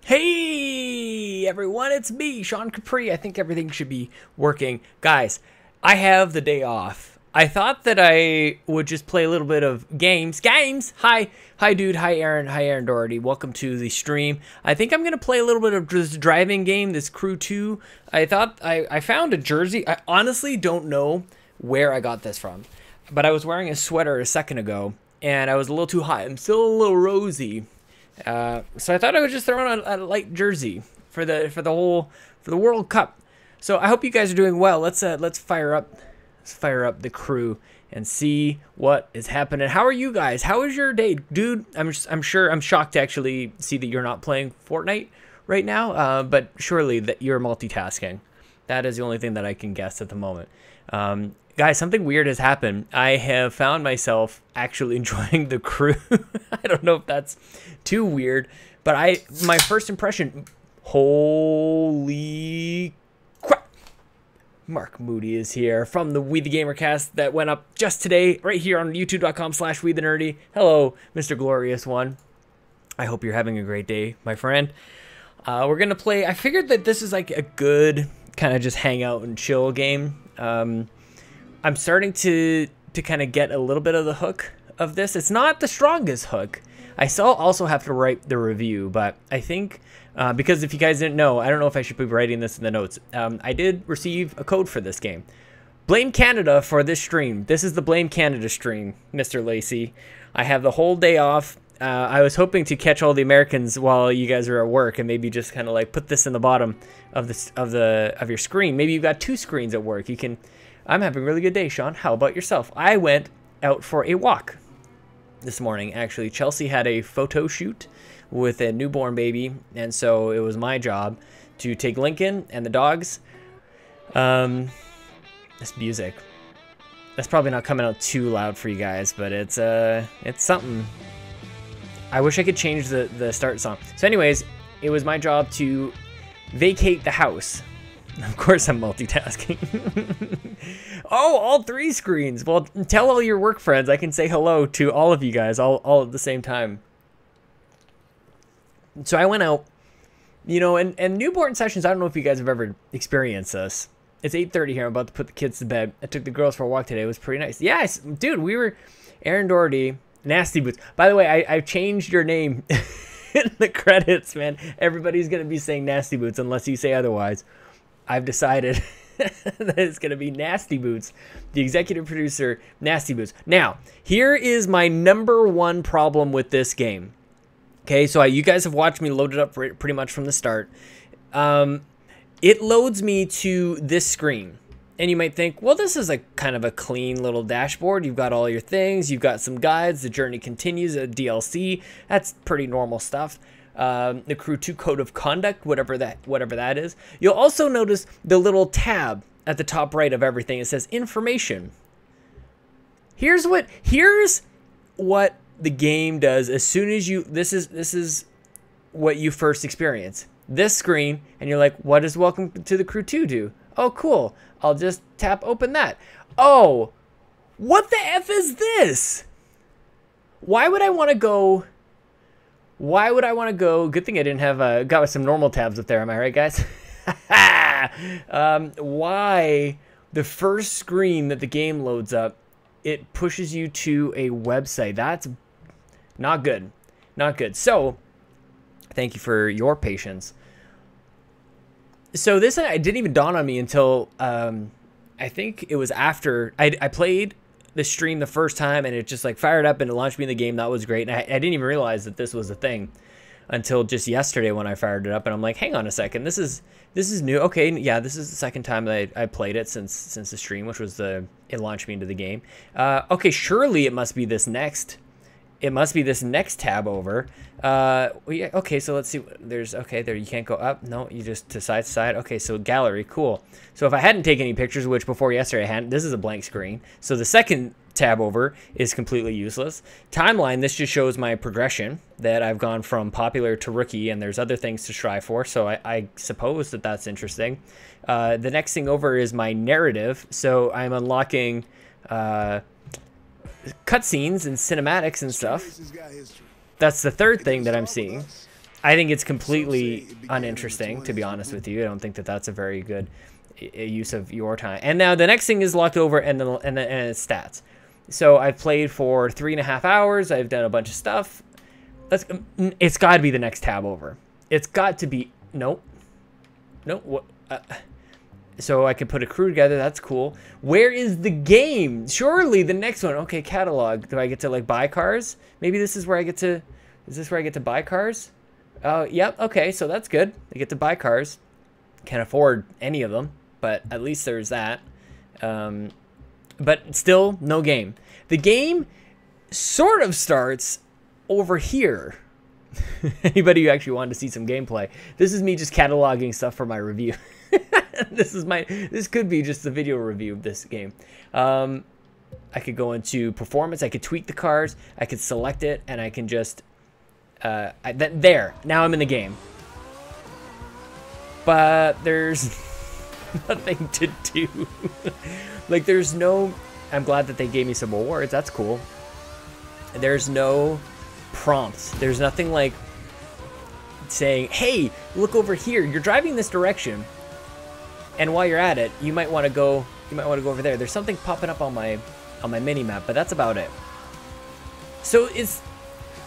Hey everyone, it's me, Sean Capri. I think everything should be working. Guys, I have the day off. I thought that I would just play a little bit of games. Hi dude, hi Aaron Doherty. Welcome to the stream. I think I'm gonna play a little bit of this driving game, this Crew 2. I thought I found a jersey. I honestly don't know where I got this from, but I was wearing a sweater a second ago and I was a little too hot. I'm still a little rosy. So I thought I would just throw on a light jersey for the World Cup. So I hope you guys are doing well. Let's fire up the crew and see what is happening. How are you guys? How is your day, dude? I'm shocked to actually see that you're not playing Fortnite right now. But surely that you're multitasking. That is the only thing that I can guess at the moment. Guys, something weird has happened. I have found myself actually enjoying the Crew. I don't know if that's too weird, but my first impression, holy crap. Mark Moody is here from the We the Gamercast that went up just today, right here on youtube.com/WeTheNerdy. Hello, Mr. Glorious One. I hope you're having a great day, my friend. We're going to play, I figured that this is like a good kind of just hang out and chill game. I'm starting to kind of get a little bit of the hook of this. It's not the strongest hook. I also have to write the review, but I think, because if you guys didn't know, I don't know if I should be writing this in the notes. I did receive a code for this game. Blame Canada for this stream. This is the Blame Canada stream, Mr. Lacey. I have the whole day off. I was hoping to catch all the Americans while you guys are at work and maybe just kind of like put this in the bottom of your screen. Maybe you've got two screens at work. You can. I'm having a really good day, Sean. How about yourself? I went out for a walk this morning. Actually, Chelsea had a photo shoot with a newborn baby, and so it was my job to take Lincoln and the dogs. This music. That's probably not coming out too loud for you guys, but it's something. I wish I could change the start song. So anyways, it was my job to vacate the house. Of course I'm multitasking. Oh, all three screens. Well, tell all your work friends I can say hello to all of you guys all at the same time. So I went out, you know, and newborn sessions, I don't know if you guys have ever experienced this. It's 8:30 here. I'm about to put the kids to bed. I took the girls for a walk today. It was pretty nice. Yes, dude, we were Aaron Doherty, Nasty Boots. By the way, I changed your name in the credits, man. Everybody's going to be saying Nasty Boots unless you say otherwise. I've decided that it's going to be Nasty Boots, the executive producer, Nasty Boots. Now, here is my #1 problem with this game. Okay, so you guys have watched me load it up pretty much from the start. It loads me to this screen. And you might think, well, this is a kind of a clean little dashboard. You've got all your things. You've got some guides. The journey continues, a DLC. That's pretty normal stuff. The Crew 2 Code of Conduct, whatever that is. You'll also notice the little tab at the top right of everything. It says information. Here's what the game does as soon as you, this is what you first experience. This screen, and you're like, what does Welcome to the Crew 2 do? Oh, cool. I'll just tap open that. Oh, what the F is this? Why would I want to go Why would I want to go? Good thing I didn't have got some normal tabs up there. Am I right, guys? Why the first screen that the game loads up, it pushes you to a website? That's not good. Not good. So, thank you for your patience. So this it didn't even dawn on me until I think it was after I played the stream the first time, and it just like fired up and it launched me in the game. That was great. And I didn't even realize that this was a thing until just yesterday when I fired it up, and I'm like, hang on a second, this is new. Okay, yeah, this is the second time that I played it since the stream, which was it launched me into the game. Okay, surely it must be this next. It must be this next tab over. Yeah, okay, so let's see. There's, okay, there, you can't go up. No, you just to side to side. Okay, so gallery, cool. So if I hadn't taken any pictures, which before yesterday I hadn't, this is a blank screen. So the second tab over is completely useless. Timeline, this just shows my progression, that I've gone from popular to rookie, and there's other things to strive for. So I suppose that that's interesting. The next thing over is my narrative. So I'm unlocking cutscenes and cinematics and stuff. That's the third thing that I'm seeing. I think it's completely uninteresting, to be honest with you. I don't think that that's a very good use of your time. And now the next thing is locked over, and it's stats. So I've played for 3.5 hours. I've done a bunch of stuff. It's got to be the next tab over. It's got to be. Nope. What? So I can put a crew together. That's cool. Where is the game? Surely the next one. Okay, catalog. Do I get to like buy cars? Maybe this is where I get to. Is this where I get to buy cars? Oh, yep. Okay, so that's good. I get to buy cars. Can't afford any of them, but at least there's that. But still, no game. The game sort of starts over here. Anybody who actually wanted to see some gameplay, this is me just cataloging stuff for my review. This could be just a video review of this game. I could go into performance. I could tweak the cars. I could select it, and I can just there. Now I'm in the game. But there's nothing to do. Like, there's no. I'm glad that they gave me some awards. That's cool. There's no prompts. There's nothing like saying, "Hey, look over here. You're driving this direction." And while you're at it, you might want to go over there. There's something popping up on my mini map, but that's about it. So it's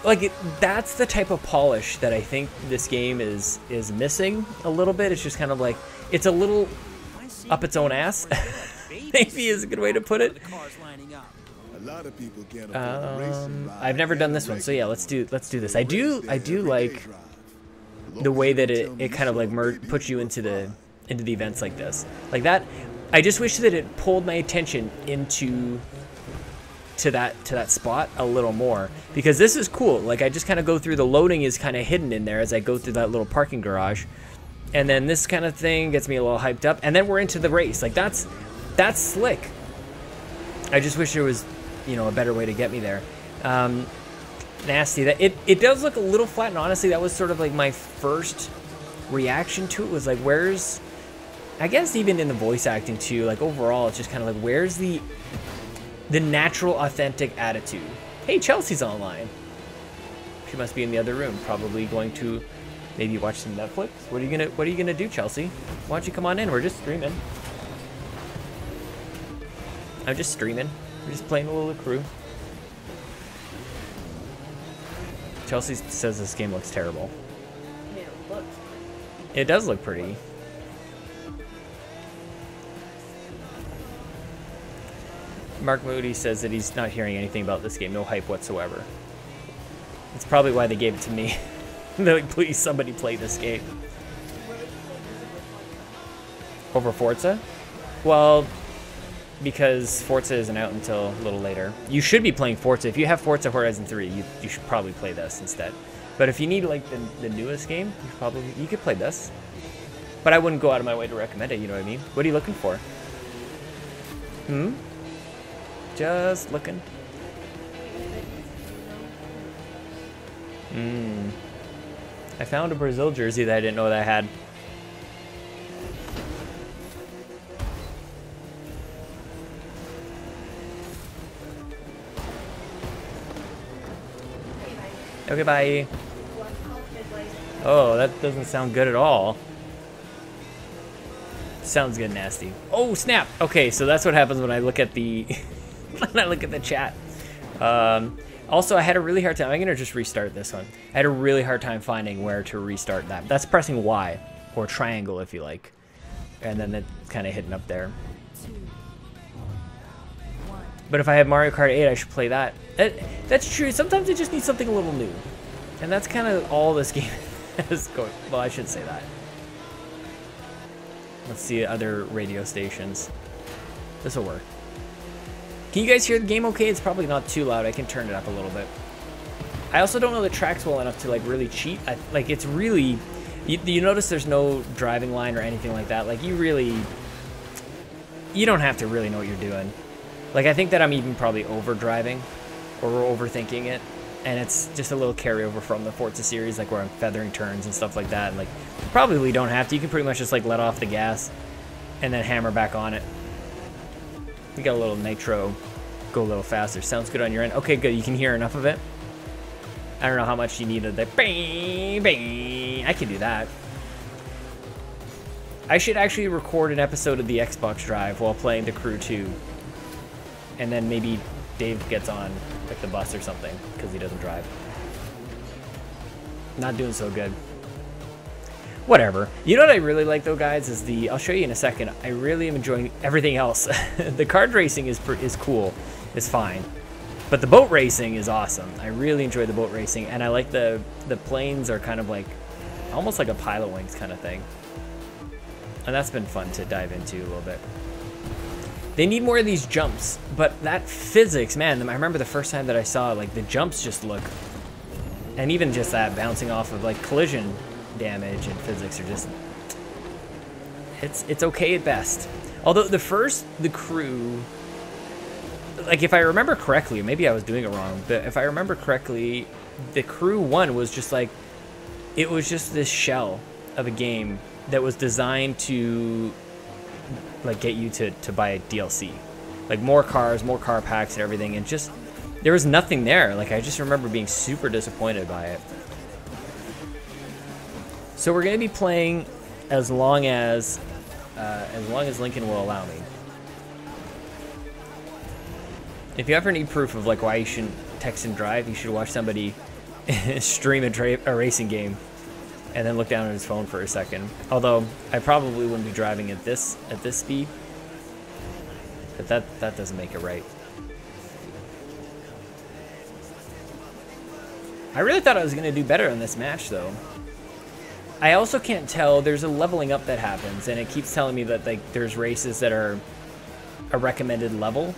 like that's the type of polish that I think this game is missing a little bit. It's just kind of like it's a little up its own ass. Maybe is a good way to put it. I've never done this one, so yeah, let's do this. I do like the way that it kind of like puts you into the events like this, like that. I just wish that it pulled my attention into that spot a little more, because this is cool. Like, I just kind of go through, the loading is kind of hidden in there as I go through that little parking garage, and then this kind of thing gets me a little hyped up, and then we're into the race. Like, that's slick. I just wish there was, you know, a better way to get me there. Nasty. That it does look a little flat, and honestly, that was sort of like my first reaction to it, was like, where's, I guess even in the voice acting too, like overall, it's just kind of like, where's the natural, authentic attitude? Hey, Chelsea's online. She must be in the other room, probably going to maybe watch some Netflix. What are you gonna do, Chelsea? Why don't you come on in? We're just streaming. I'm just streaming. We're just playing a little crew. Chelsea says this game looks terrible. It does look pretty. Mark Moody says that he's not hearing anything about this game. No hype whatsoever. It's probably why they gave it to me. They're like, please, somebody play this game. Over Forza? Well, because Forza isn't out until a little later. You should be playing Forza. If you have Forza Horizon 3, you should probably play this instead. But if you need like the newest game, you could play this. But I wouldn't go out of my way to recommend it, you know what I mean? What are you looking for? Just looking. I found a Brazil jersey that I didn't know that I had. Okay, bye. Oh, that doesn't sound good at all. Sounds good, nasty. Oh, snap. Okay, so that's what happens when I look at the when I look at the chat. Also, I had a really hard time. I'm gonna just restart this one. I had a really hard time finding where to restart that. That's pressing Y or triangle if you like, and then it's kind of hitting up there. But if I had Mario Kart 8, I should play that. That's true. Sometimes I just need something a little new, and that's kind of all this game is going. Well, I shouldn't say that. Let's see other radio stations. This will work. Can you guys hear the game okay? It's probably not too loud. I can turn it up a little bit. I also don't know the tracks well enough to like really cheat. Like it's really, you notice there's no driving line or anything like that. Like you don't have to really know what you're doing. Like I think that I'm even probably over driving or overthinking it. And it's just a little carryover from the Forza series, like where I'm feathering turns and stuff like that. And like, you probably don't have to. You can pretty much just like let off the gas and then hammer back on it. You got a little nitro, go a little faster. Sounds good on your end. Okay, good. You can hear enough of it. I don't know how much you needed. The bang, bang. I can do that. I should actually record an episode of the Xbox Drive while playing The Crew 2, and then maybe Dave gets on like the bus or something because he doesn't drive. Not doing so good. Whatever. You know what I really like though, guys, is the, I'll show you in a second. I really am enjoying everything else. The kart racing is cool. It's fine. But the boat racing is awesome. I really enjoy the boat racing, and I like the planes are kind of like almost like a pilot wings kind of thing. And that's been fun to dive into a little bit. They need more of these jumps, but that physics, man, I remember the first time that I saw it, like the jumps just look, and even just that bouncing off of like collision damage and physics are just, it's okay at best. Although the Crew, like if I remember correctly, maybe I was doing it wrong, but if I remember correctly, the Crew 1 was just like, it was just this shell of a game that was designed to like get you to buy a DLC, like more cars, more car packs and everything, and just there was nothing there. Like I just remember being super disappointed by it. So we're gonna be playing as long as Lincoln will allow me. If you ever need proof of like why you shouldn't text and drive, you should watch somebody stream a racing game and then look down at his phone for a second. Although I probably wouldn't be driving at this speed, but that doesn't make it right. I really thought I was gonna do better in this match though. I also can't tell, there's a leveling up that happens, and it keeps telling me that like there's races that are a recommended level,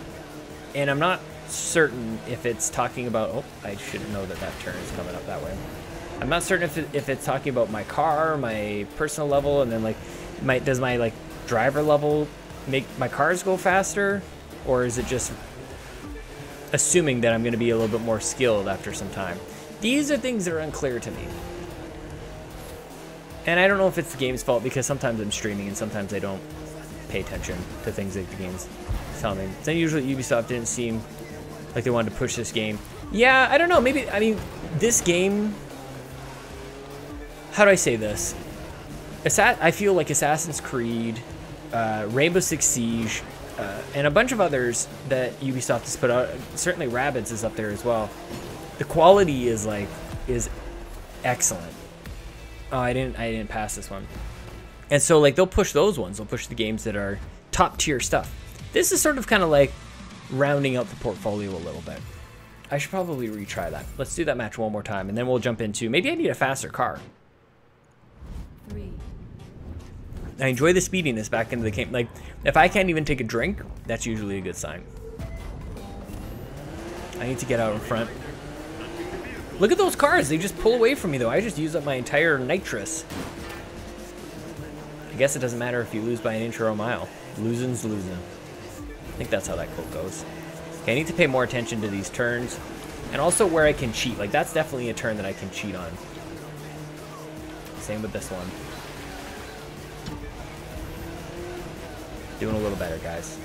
and I'm not certain if it's talking about, oh, I should know that turn is coming up that way. I'm not certain if it's talking about my car, my personal level, and then like does my like driver level make my cars go faster, or is it just assuming that I'm going to be a little bit more skilled after some time? These are things that are unclear to me. And I don't know if it's the game's fault, because sometimes I'm streaming and sometimes I don't pay attention to things that the game's telling me. Then usually Ubisoft didn't seem like they wanted to push this game. Yeah, I don't know, maybe, I mean, this game, how do I say this? I feel like Assassin's Creed, Rainbow Six Siege, and a bunch of others that Ubisoft has put out, certainly Rabbids is up there as well. The quality is excellent. Oh, I didn't pass this one. And so like they'll push those ones. They'll push the games that are top tier stuff. This is sort of kind of like rounding out the portfolio a little bit. I should probably retry that. Let's do that match one more time, and then we'll jump into, maybe I need a faster car. I enjoy the speediness back into the game. Like, if I can't even take a drink, that's usually a good sign. I need to get out in front. Look at those cars. They just pull away from me, though. I just used up my entire nitrous. I guess it doesn't matter if you lose by an inch or a mile. Losing's losing. I think that's how that quote goes. Okay, I need to pay more attention to these turns. And also where I can cheat. Like, that's definitely a turn that I can cheat on. Same with this one. Doing a little better, guys.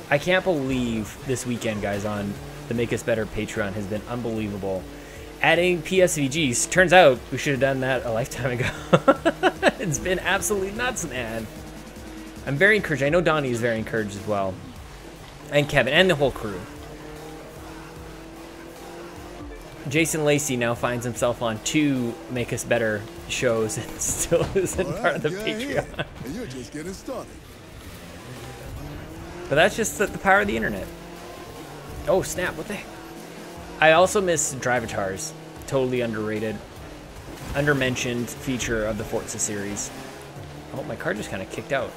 I can't believe this weekend, guys, on the Make Us Better Patreon has been unbelievable. Adding PSVGs, turns out we should have done that a lifetime ago. It's been absolutely nuts, man. I'm very encouraged. I know Donnie is very encouraged as well. And Kevin, and the whole crew. Jason Lacey now finds himself on 2 Make Us Better shows and still isn't part of the Patreon. And you're just getting started. But that's just the power of the internet. Oh, snap, what the heck? I also miss Drivatars. Totally underrated. Undermentioned feature of the Forza series. Oh, my car just kind of kicked out.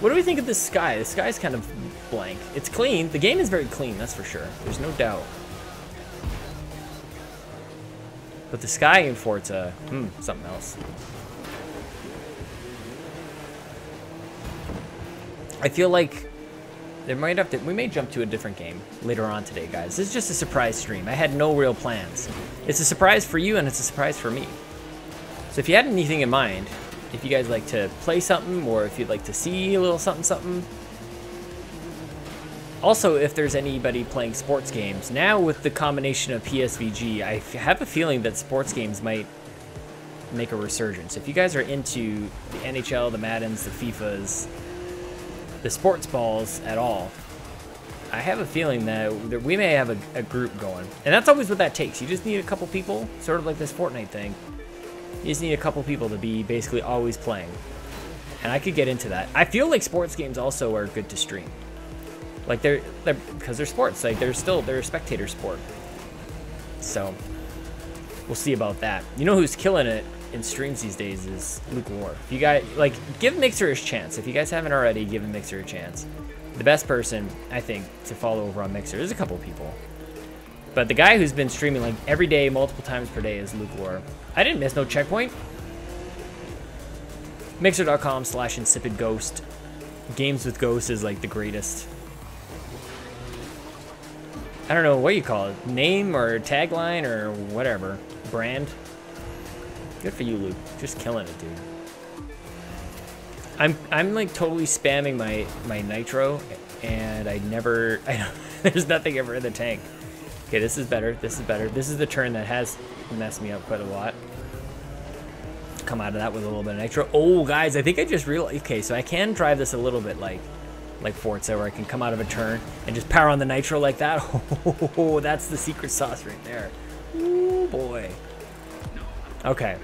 What do we think of this sky? The sky's kind of blank. It's clean. The game is very clean, that's for sure. There's no doubt. But the sky in Forza, something else. I feel like we may jump to a different game later on today, guys. This is just a surprise stream. I had no real plans. It's a surprise for you and it's a surprise for me. So if you had anything in mind, if you guys like to play something or if you'd like to see a little something. Also, if there's anybody playing sports games, now with the combination of PSVG, I have a feeling that sports games might make a resurgence. If you guys are into the NHL, the Maddens, the FIFAs, the sports balls at all, I have a feeling that we may have a group going. And that's always what that takes. You just need a couple people, sort of like this Fortnite thing. You just need a couple people to be basically always playing. And I could get into that. I feel like sports games also are good to stream. Like they're because they're sports. Like they're a spectator sport. So we'll see about that. You know who's killing it in streams these days is Luke War. If you guys like, give Mixer his chance. If you guys haven't already, give Mixer a chance. The best person I think to follow over on Mixer. There's a couple people. But the guy who's been streaming like every day, multiple times per day is Luke War. I didn't miss no checkpoint. Mixer.com/insipidghost. Games with Ghost is like the greatest. I don't know what you call it. Name or tagline or whatever. Brand. Good for you, Luke. Just killing it, dude. I'm like totally spamming my nitro and there's nothing ever in the tank. Okay, this is better. This is better. This is the turn that has messed me up quite a lot. Come out of that with a little bit of nitro. Oh, guys, I think I just realized. Okay, so I can drive this a little bit like Forza, where I can come out of a turn and just power on the nitro like that. Oh, that's the secret sauce right there. Ooh, boy. Okay.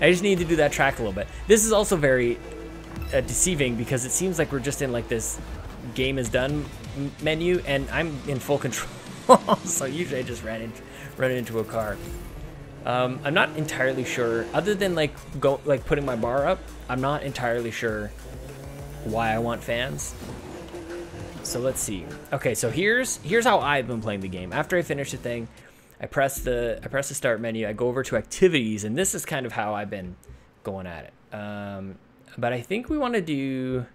I just need to do that track a little bit. This is also very deceiving because it seems like we're just in like this game is done menu and I'm in full control. So usually I just run into a car. I'm not entirely sure, other than like putting my bar up, I'm not entirely sure why I want fans. So let's see. Okay, so here's how I've been playing the game. After I finish the thing, I press the start menu, I go over to activities, and this is kind of how I've been going at it. But I think we want to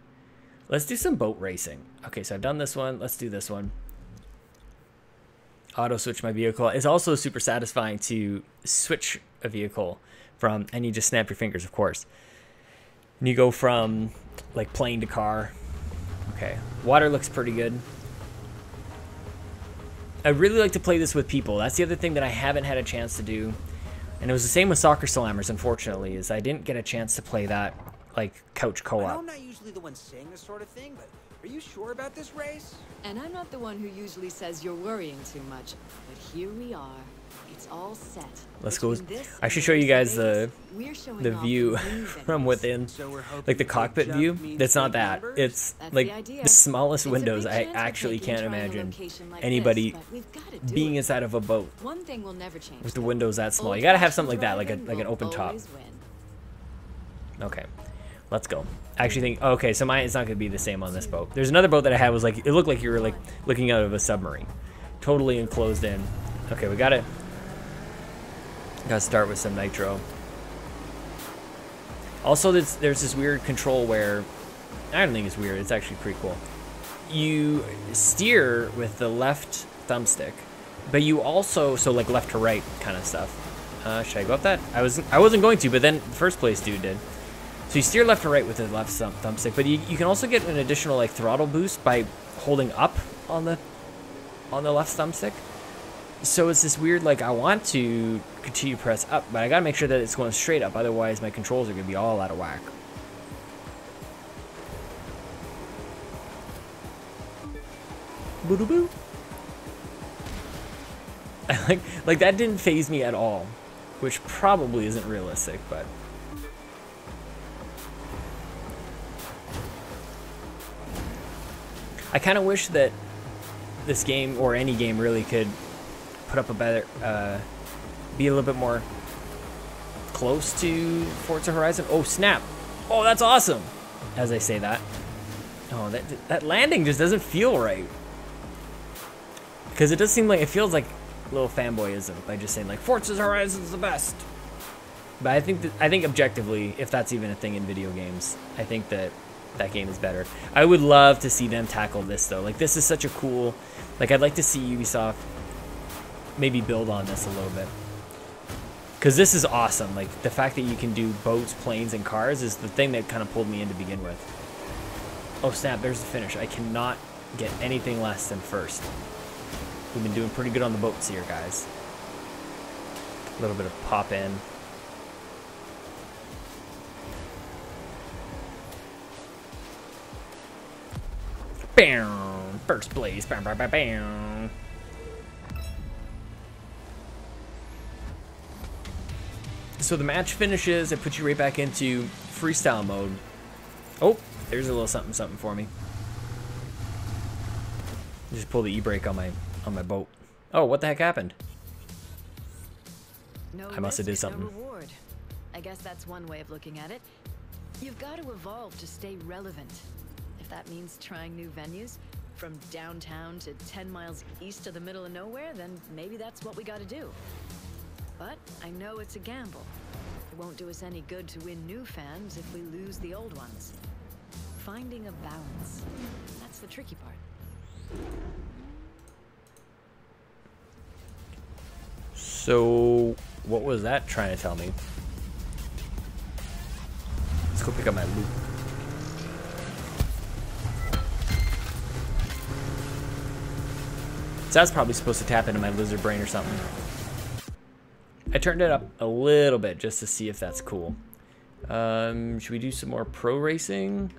let's do some boat racing. Okay, so I've done this one. Let's do this one. Auto switch my vehicle. It's also super satisfying to switch a vehicle from, and you just snap your fingers, of course. And you go from like plane to car. Okay, water looks pretty good. I really like to play this with people. That's the other thing that I haven't had a chance to do. And it was the same with Soccer Slammers, unfortunately, is I didn't get a chance to play that like couch co-op. I'm not usually the one saying this sort of thing, but are you sure about this race? And I'm not the one who usually says you're worrying too much, but here we are. It's all set. Let's go. I should show you guys the view from within, like the cockpit view. That's not that. It's like the smallest windows. I actually can't imagine anybody being inside of a boat with the windows that small. You gotta have something like that, like an open top. Okay, let's go. I actually think, okay, so it's not gonna be the same on this boat. There's another boat that I had was like, it looked like you were like looking out of a submarine, totally enclosed in. Okay, we got it. Gotta start with some nitro. Also, there's this weird control where, I don't think it's weird, it's actually pretty cool. You steer with the left thumbstick, but you also, so like left to right kind of stuff. Should I go up that? I wasn't going to, but then first place dude did. So you steer left or right with the left thumbstick, but you can also get an additional like throttle boost by holding up on the left thumbstick. So it's this weird, like, I want to continue to press up, but I gotta make sure that it's going straight up, otherwise my controls are gonna be all out of whack. Boo-doo-boo. like that didn't phase me at all, which probably isn't realistic, but I kind of wish that this game, or any game really, could put up a better, be a little bit more close to Forza Horizon. Oh snap! Oh, that's awesome! As I say that. Oh, that landing just doesn't feel right. Because it does seem like, it feels like a little fanboyism by just saying like Forza Horizon's the best. But I think objectively, if that's even a thing in video games, I think that game is better. I would love to see them tackle this though. Like, this is such a cool, like, I'd like to see Ubisoft maybe build on this a little bit. Because this is awesome. Like, the fact that you can do boats, planes, and cars is the thing that kind of pulled me in to begin with. Oh snap, there's the finish. I cannot get anything less than first. We've been doing pretty good on the boats here, guys. A little bit of pop in. Bam! First place. Bam, bam, bam, bam. So the match finishes. It puts you right back into freestyle mode. Oh, there's a little something something for me. Just pull the e-brake on my boat. Oh, what the heck happened? No I must have did risk, something. No reward. I guess that's one way of looking at it. You've got to evolve to stay relevant. If that means trying new venues, from downtown to 10 miles east of the middle of nowhere, then maybe that's what we got to do. But I know it's a gamble. It won't do us any good to win new fans if we lose the old ones. Finding a balance. That's the tricky part. So, what was that trying to tell me? Let's go pick up my loot. So that's probably supposed to tap into my lizard brain or something. I turned it up a little bit just to see if that's cool. Should we do some more pro racing?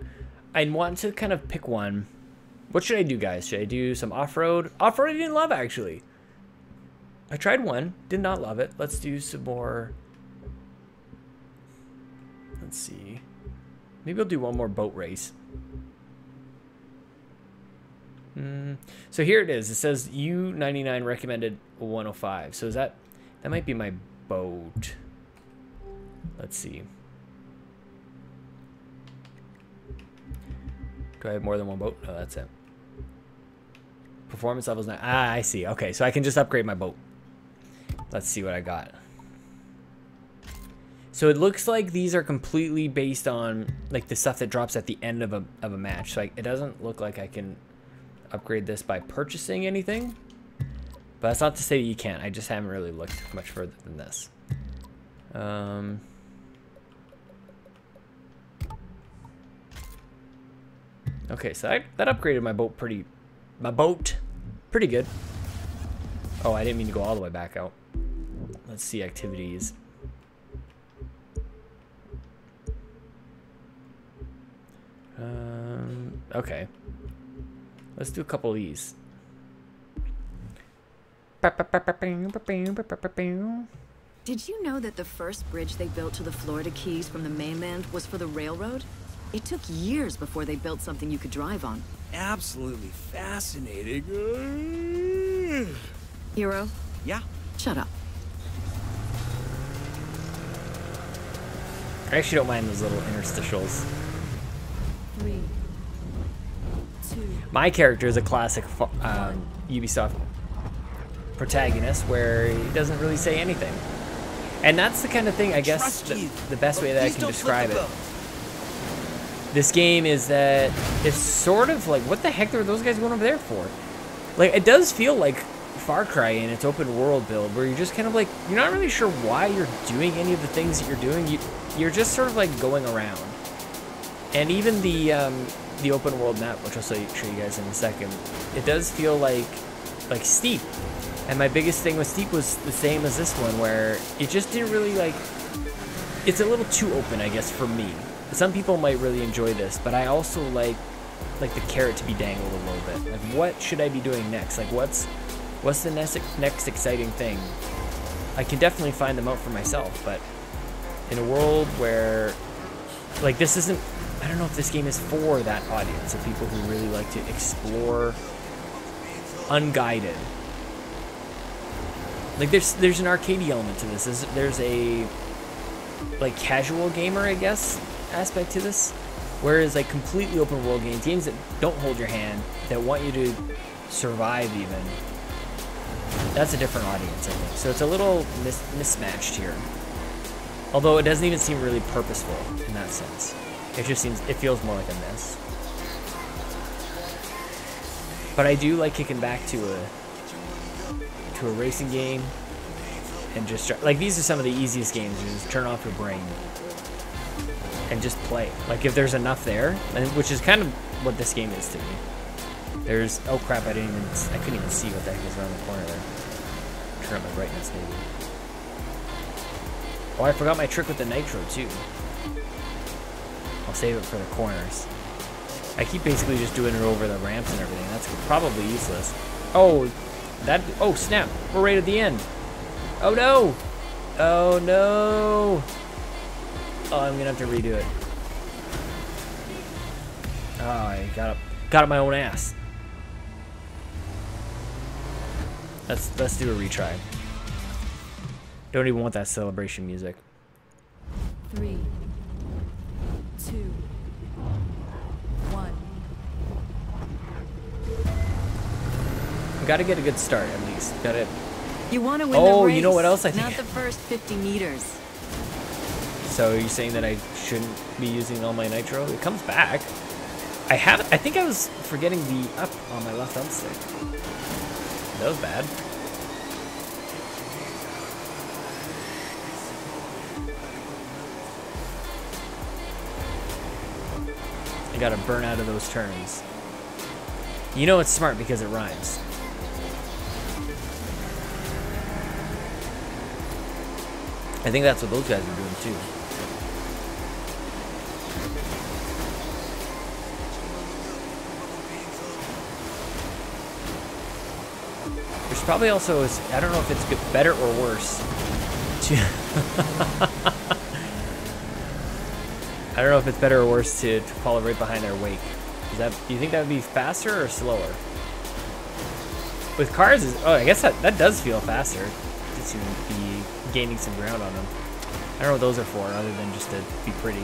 I want to kind of pick one. What should I do, guys? Should I do some off-road? Off-road I didn't love, actually. I tried one, did not love it. Let's do some more. Let's see. Maybe I'll do one more boat race. So here it is. It says U99 recommended 105. So is that might be my boat. Let's see. Do I have more than one boat? No, that's it. Performance levels 9. Ah, I see. Okay, so I can just upgrade my boat. Let's see what I got. So it looks like these are completely based on like the stuff that drops at the end of a match. So it doesn't look like I can upgrade this by purchasing anything. But that's not to say that you can't. I just haven't really looked much further than this. Okay, so that upgraded my boat pretty good. Oh, I didn't mean to go all the way back out. Let's see activities. Okay. Let's do a couple of these. Did you know that the first bridge they built to the Florida Keys from the mainland was for the railroad? It took years before they built something you could drive on. Absolutely fascinating. Hero? Yeah? Shut up. I actually don't mind those little interstitials. 3, 2. My character is a classic Ubisoft protagonist where he doesn't really say anything. And that's the kind of thing, I guess, the best way that I can describe it. This game is that it's sort of like, what the heck are those guys going over there for? Like, it does feel like Far Cry in its open world build, where you're just kind of like, you're not really sure why you're doing any of the things that you're doing. You're just sort of like going around. And even the open world map, which I'll show you guys in a second, it does feel like Steep. And my biggest thing with Steep was the same as this one, where it just didn't really like. It's a little too open, I guess, for me. Some people might really enjoy this, but I also like the carrot to be dangled a little bit. Like, what should I be doing next? Like, what's the next exciting thing? I can definitely find them out for myself, but in a world where, like, this isn't. I don't know if this game is for that audience of people who really like to explore unguided. Like, there's an arcadey element to this. There's a like casual gamer, I guess, aspect to this, whereas like completely open world games that don't hold your hand, that want you to survive even, that's a different audience, I think. So it's a little mismatched here, although it doesn't even seem really purposeful in that sense. It just feels more like a miss. But I do like kicking back to a racing game and just try, like, these are some of the easiest games. You just turn off your brain and just play. Like, if there's enough there, and which is kind of what this game is to me. There's, oh crap, I couldn't even see what the heck is around the corner there. Turn up my brightness maybe. Oh, I forgot my trick with the nitro too. I'll save it for the corners. I keep basically just doing it over the ramps and everything. That's probably useless. Oh, oh snap, we're right at the end. Oh no! Oh no! Oh, I'm gonna have to redo it. Oh, I got up my own ass. Let's do a retry. Don't even want that celebration music. 3, 2, 1. Gotta get a good start at least. Gotta. You want to win the race. You know what else I think? Not the first 50 meters. So are you saying that I shouldn't be using all my nitro? It comes back. I think I was forgetting the up on my left thumbstick. That was bad. I gotta burn out of those turns. You know it's smart because it rhymes. I think that's what those guys are doing too. There's probably also, I don't know if it's better or worse to I don't know if it's better or worse to follow right behind their wake. Do you think that would be faster or slower? With cars, I guess that does feel faster. To be gaining some ground on them. I don't know what those are for, other than just to be pretty.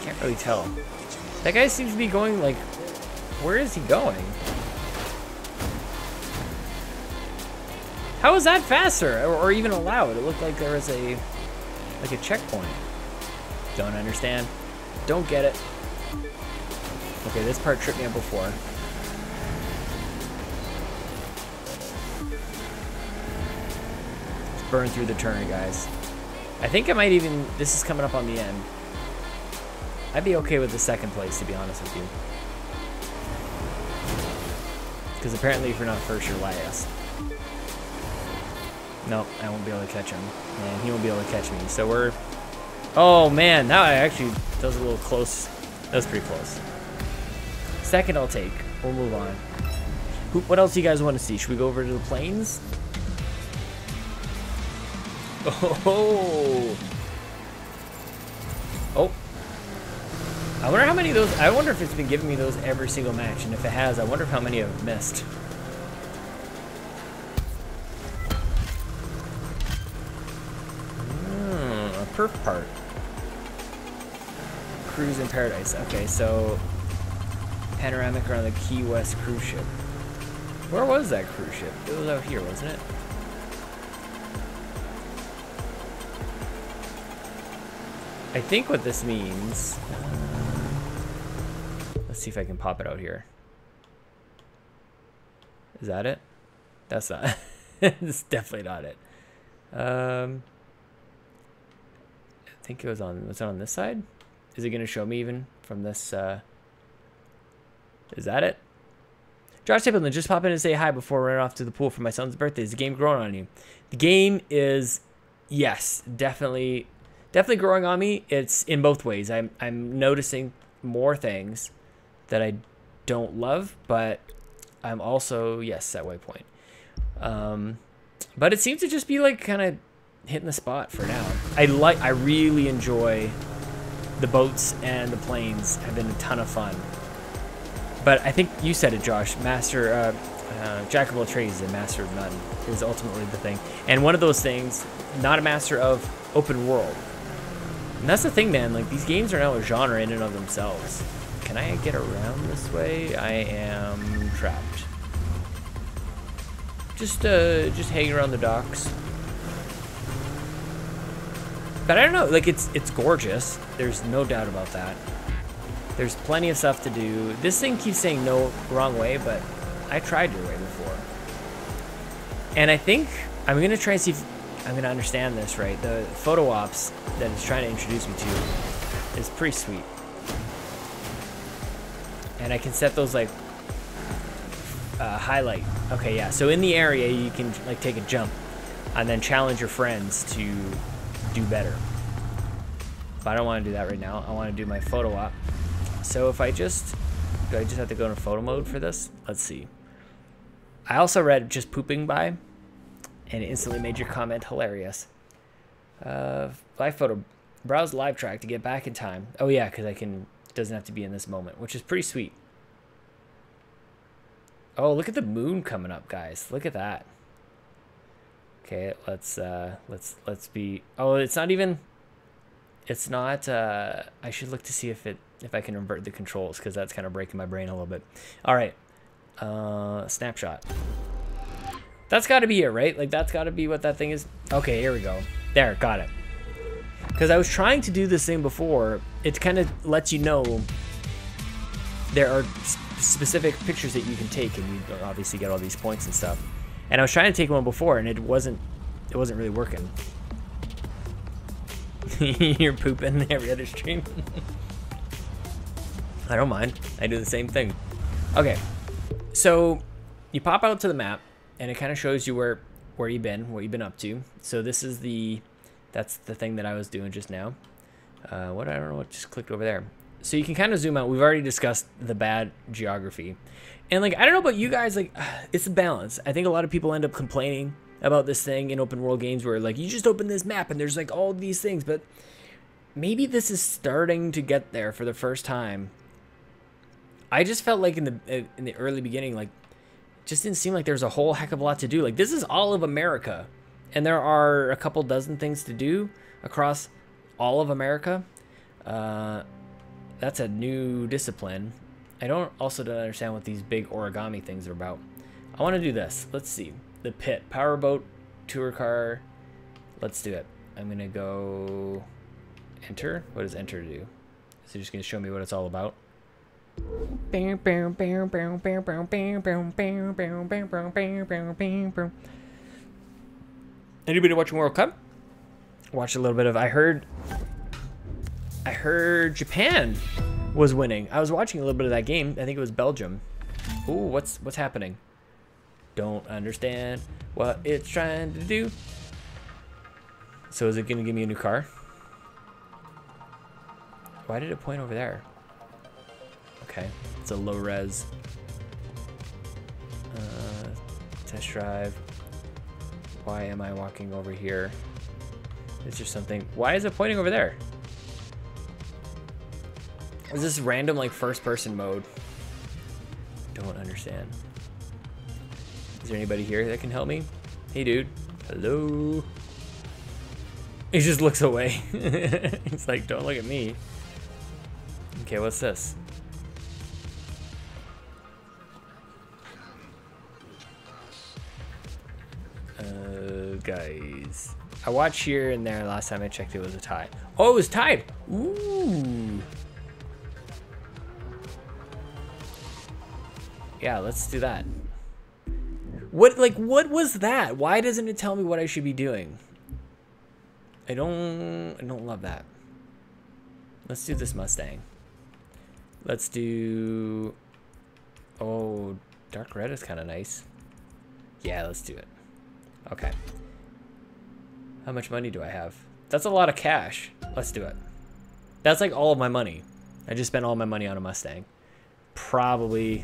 Can't really tell. That guy seems to be going like, where is he going? How is that faster, or even allowed? It looked like there was a checkpoint. Don't understand. Don't get it. Okay, this part tripped me up before. Let's burn through the turn, guys. I think I might even, this is coming up on the end. I'd be okay with the second place, to be honest with you. Because apparently if you're not first, you're last. Nope, I won't be able to catch him. And he won't be able to catch me. So we're... Oh man, that was a little close. That was pretty close. Second I'll take. We'll move on. What else do you guys want to see? Should we go over to the plains? Oh. Oh. I wonder how many of those... I wonder if it's been giving me those every single match. And if it has, I wonder how many I've missed. A perf part. Cruise in Paradise. Okay, so... Panoramic around the Key West cruise ship. Where was that cruise ship? It was out here, wasn't it? I think what this means... let's see if I can pop it out here. Is that it? That's not... This is definitely not it. I think it was on, was it on this side? Is it going to show me even from this? Is that it? Josh Tippleton, just pop in and say hi before I run off to the pool for my son's birthday. Is the game growing on you? The game is, yes, definitely growing on me. It's in both ways. I'm noticing more things that I don't love, but I'm also, yes, at waypoint. But it seems to just be like kind of hitting the spot for now. I really enjoy the boats, and the planes have been a ton of fun. But I think you said it, Josh. Jack of all trades and master of none is ultimately the thing. And one of those things, not a master of open world. And that's the thing, man. Like, these games are now a genre in and of themselves. Can I get around this way? I am trapped. Just hanging around the docks. But I don't know. Like, it's gorgeous. There's no doubt about that. There's plenty of stuff to do. This thing keeps saying no, wrong way, but I tried your way before. And I think I'm going to try and see if I'm going to understand this right. The photo ops that it's trying to introduce me to is pretty sweet. And I can set those like highlight. Okay, yeah. So in the area, you can like take a jump and then challenge your friends to do better. But I don't want to do that right now. I want to do my photo op. So if do I just have to go into photo mode for this? Let's see. I also read just pooping by, and it instantly made your comment hilarious. Live photo, browse live track to get back in time. Oh yeah, because it doesn't have to be in this moment, which is pretty sweet. Oh, look at the moon coming up, guys. Look at that. Okay, let's be. Oh, it's not even. It's not. I should look to see if I can invert the controls, because that's kind of breaking my brain a little bit. All right, snapshot. That's got to be it, right? Like, that's got to be what that thing is. Okay, here we go. There, got it. Because I was trying to do this thing before. It kind of lets you know there are specific pictures that you can take, and you obviously get all these points and stuff. And I was trying to take one before, and it wasn't really working. You're pooping every other stream. I don't mind. I do the same thing. Okay, so you pop out to the map, and it kind of shows you where you've been, what you've been up to. So this is that's the thing that I was doing just now. I don't know what just clicked over there. So you can kind of zoom out. We've already discussed the bad geography. And like, I don't know about you guys, like, it's a balance. I think a lot of people end up complaining about this thing in open world games where like, you just open this map and there's like all these things, but maybe this is starting to get there for the first time. I just felt like in the early beginning, like, just didn't seem like there's a whole heck of a lot to do. Like, this is all of America, and there are a couple dozen things to do across all of America. That's a new discipline. I don't understand what these big origami things are about. I want to do this. Let's see. The pit, powerboat, tour car. Let's do it. I'm gonna go enter. What does enter do? Is it just gonna show me what it's all about? Anybody watching World Cup? Watched a little bit of. I heard Japan was winning. I was watching a little bit of that game. I think it was Belgium. Ooh, what's happening? Don't understand what it's trying to do. So is it gonna give me a new car? Why did it point over there? Okay, it's a low res test drive. Why am I walking over here? Is there something? Why is it pointing over there? Is this random like first person mode? Don't understand. Is there anybody here that can help me? Hey dude, hello. He just looks away. He's like, don't look at me. Okay, what's this? Guys, I watched here and there. Last time I checked, it was a tie. Oh, it was tied. Ooh. Yeah, let's do that. What was that? Why doesn't it tell me what I should be doing? I don't love that. Let's do this Mustang. Let's do, oh, dark red is kind of nice. Yeah, let's do it. Okay. How much money do I have? That's a lot of cash. Let's do it. That's like all of my money. I just spent all my money on a Mustang. Probably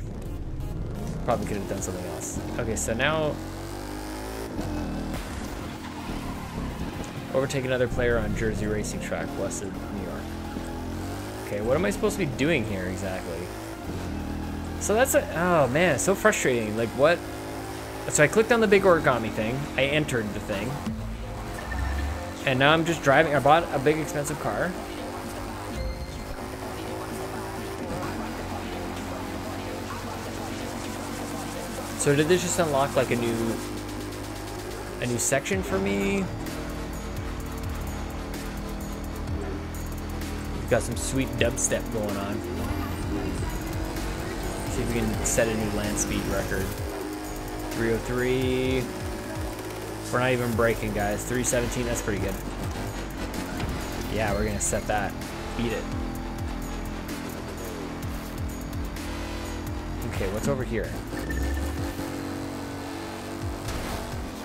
could have done something else. Okay, so now overtake another player on Jersey Racing Track west of New York. Okay, what am I supposed to be doing here exactly? So that's a, oh man, it's so frustrating. Like what? So I clicked on the big origami thing. I entered the thing. And now I'm just driving. I bought a big expensive car. So did this just unlock like a new section for me? We've got some sweet dubstep going on. See if we can set a new land speed record. 303. We're not even braking, guys. 317, that's pretty good. Yeah, we're gonna set that. Beat it. Okay, what's over here?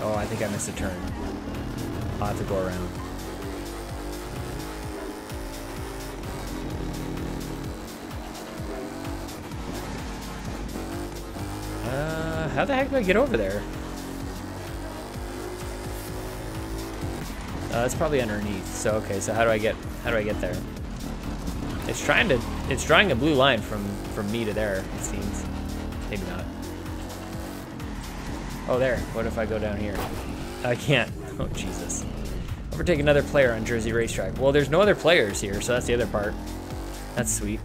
Oh, I think I missed a turn. I'll have to go around. How the heck do I get over there? That's probably underneath. So okay, so how do I get there? It's drawing a blue line from me to there, it seems. Maybe not. Oh, there. What if I go down here? I can't. Oh, Jesus. Overtake another player on Jersey Racetrack. Well, there's no other players here, so that's the other part. That's sweet.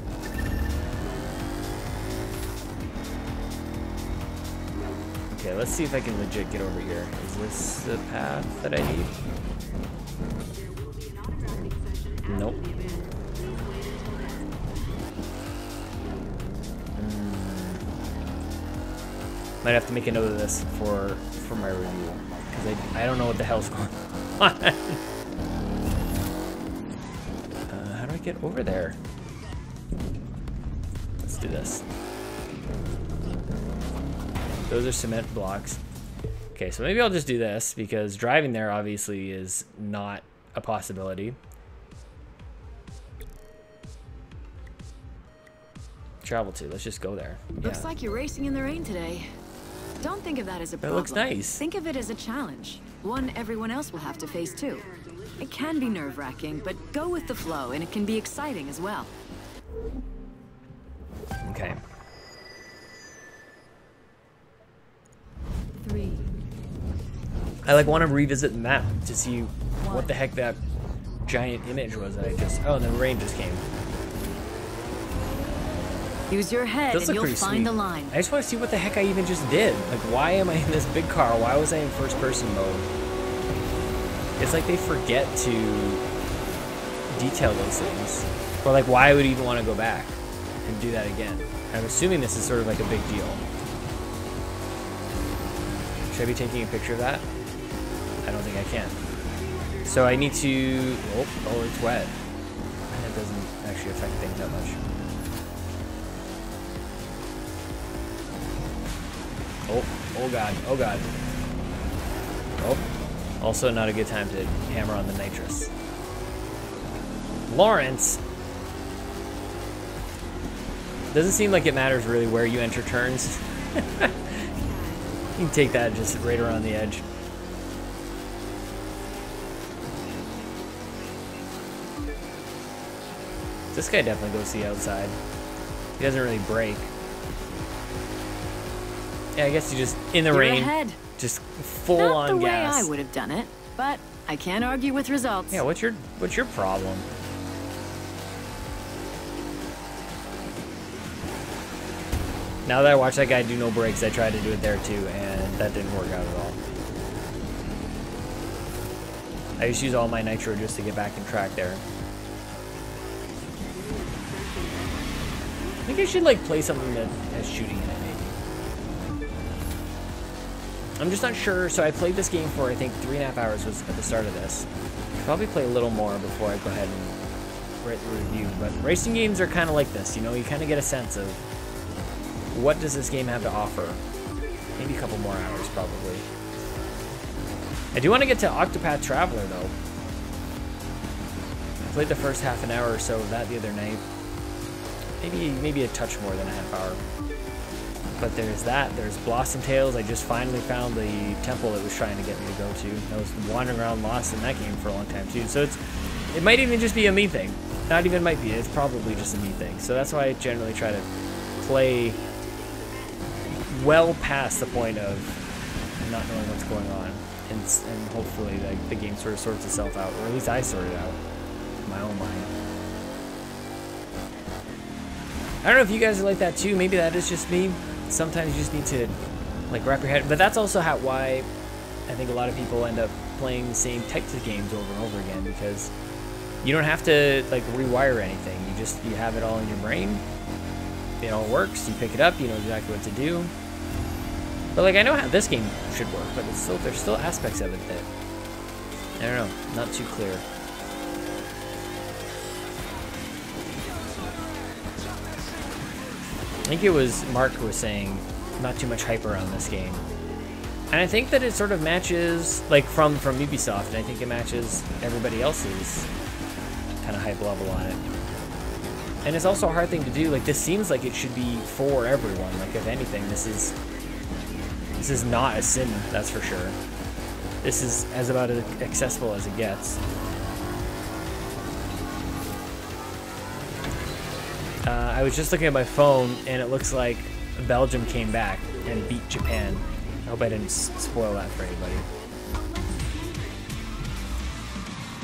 Okay, let's see if I can legit get over here. Is this the path that I need? Nope. Might have to make a note of this for my review, because I don't know what the hell's going on. How do I get over there? Let's do this. Those are cement blocks. Okay, so maybe I'll just do this, because driving there obviously is not a possibility. Travel to, let's just go there. Looks like you're racing in the rain today. Don't think of that as a problem. That looks nice. Think of it as a challenge. One everyone else will have to face too. It can be nerve-wracking, but go with the flow, and it can be exciting as well. Okay. 3. I like want to revisit the map to see what the heck that giant image was that I just, oh, and the rain just came. Use your head Those and look you'll pretty find sweet. a line. I just want to see what the heck I even just did. Like, why am I in this big car? Why was I in first person mode? It's like they forget to detail those things. Or like, why would you even want to go back and do that again? I'm assuming this is sort of like a big deal. Should I be taking a picture of that? I don't think I can. So I need to, oh, it's wet. That doesn't actually affect things that much. Oh god, oh god. Oh, also not a good time to hammer on the nitrous. Lawrence. Doesn't seem like it matters really where you enter turns. You can take that just right around the edge. This guy definitely goes to the outside. He doesn't really brake. Yeah, I guess you just, in the rain, ahead. just full Not on the way gas. I would have done it, but I can't argue with results. Yeah, what's your problem? Now that I watched that guy do no brakes, I tried to do it there too, and that didn't work out at all. I just use all my nitro just to get back in track there. I think I should like play something that has shooting in it, maybe. I'm just not sure. So I played this game for, I think, 3.5 hours was at the start of this. Probably play a little more before I go ahead and write the review. But racing games are kind of like this, you know? You kind of get a sense of what does this game have to offer. Maybe a couple more hours, probably. I do want to get to Octopath Traveler, though. I played the first half an hour or so of that the other night. Maybe a touch more than a half hour. But there's that. There's Blossom Tales. I just finally found the temple it was trying to get me to go to. I was wandering around lost in that game for a long time, too. So it might even just be a me thing. Not even might be. It's probably just a me thing. So that's why I generally try to play well past the point of not knowing what's going on. And hopefully the game sort of sorts itself out. Or at least I sort it out in my own mind. I don't know if you guys are like that too. Maybe that is just me. Sometimes you just need to like wrap your head. But that's also why I think a lot of people end up playing the same types of games over and over again, because you don't have to like rewire anything. You have it all in your brain. It all works. You pick it up. You know exactly what to do. But like I know how this game should work, but there's still aspects of it that I don't know, not too clear. I think it was Mark who was saying not too much hype around this game. And I think that it sort of matches, like from Ubisoft, and I think it matches everybody else's kind of hype level on it. And it's also a hard thing to do. Like this seems like it should be for everyone. Like if anything, this is not a sim, that's for sure. This is as about as accessible as it gets. I was just looking at my phone, and it looks like Belgium came back and beat Japan. I hope I didn't spoil that for anybody.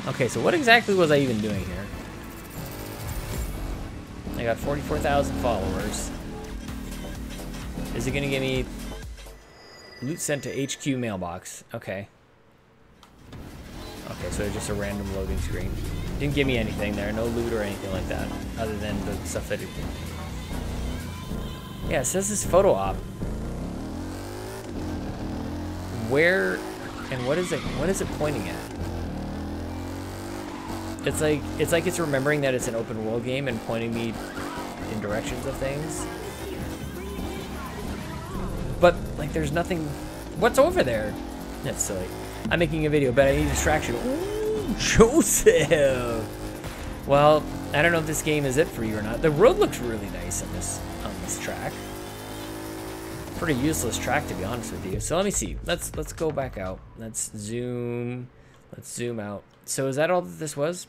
Okay, so what exactly was I even doing here? I got 44,000 followers. Is it gonna give me loot sent to HQ mailbox? Okay. Okay, so just a random loading screen. Didn't give me anything there, no loot or anything like that, other than the stuff that it... Yeah, it says this photo op. Where and what is it pointing at? It's like it's remembering that it's an open world game and pointing me in directions of things. But like there's nothing. What's over there? That's silly. I'm making a video, but I need distraction. Ooh, Joseph. Well, I don't know if this game is it for you or not. The road looks really nice on this track. Pretty useless track, to be honest with you. So let me see. Let's go back out. Let's zoom out. So is that all that this was?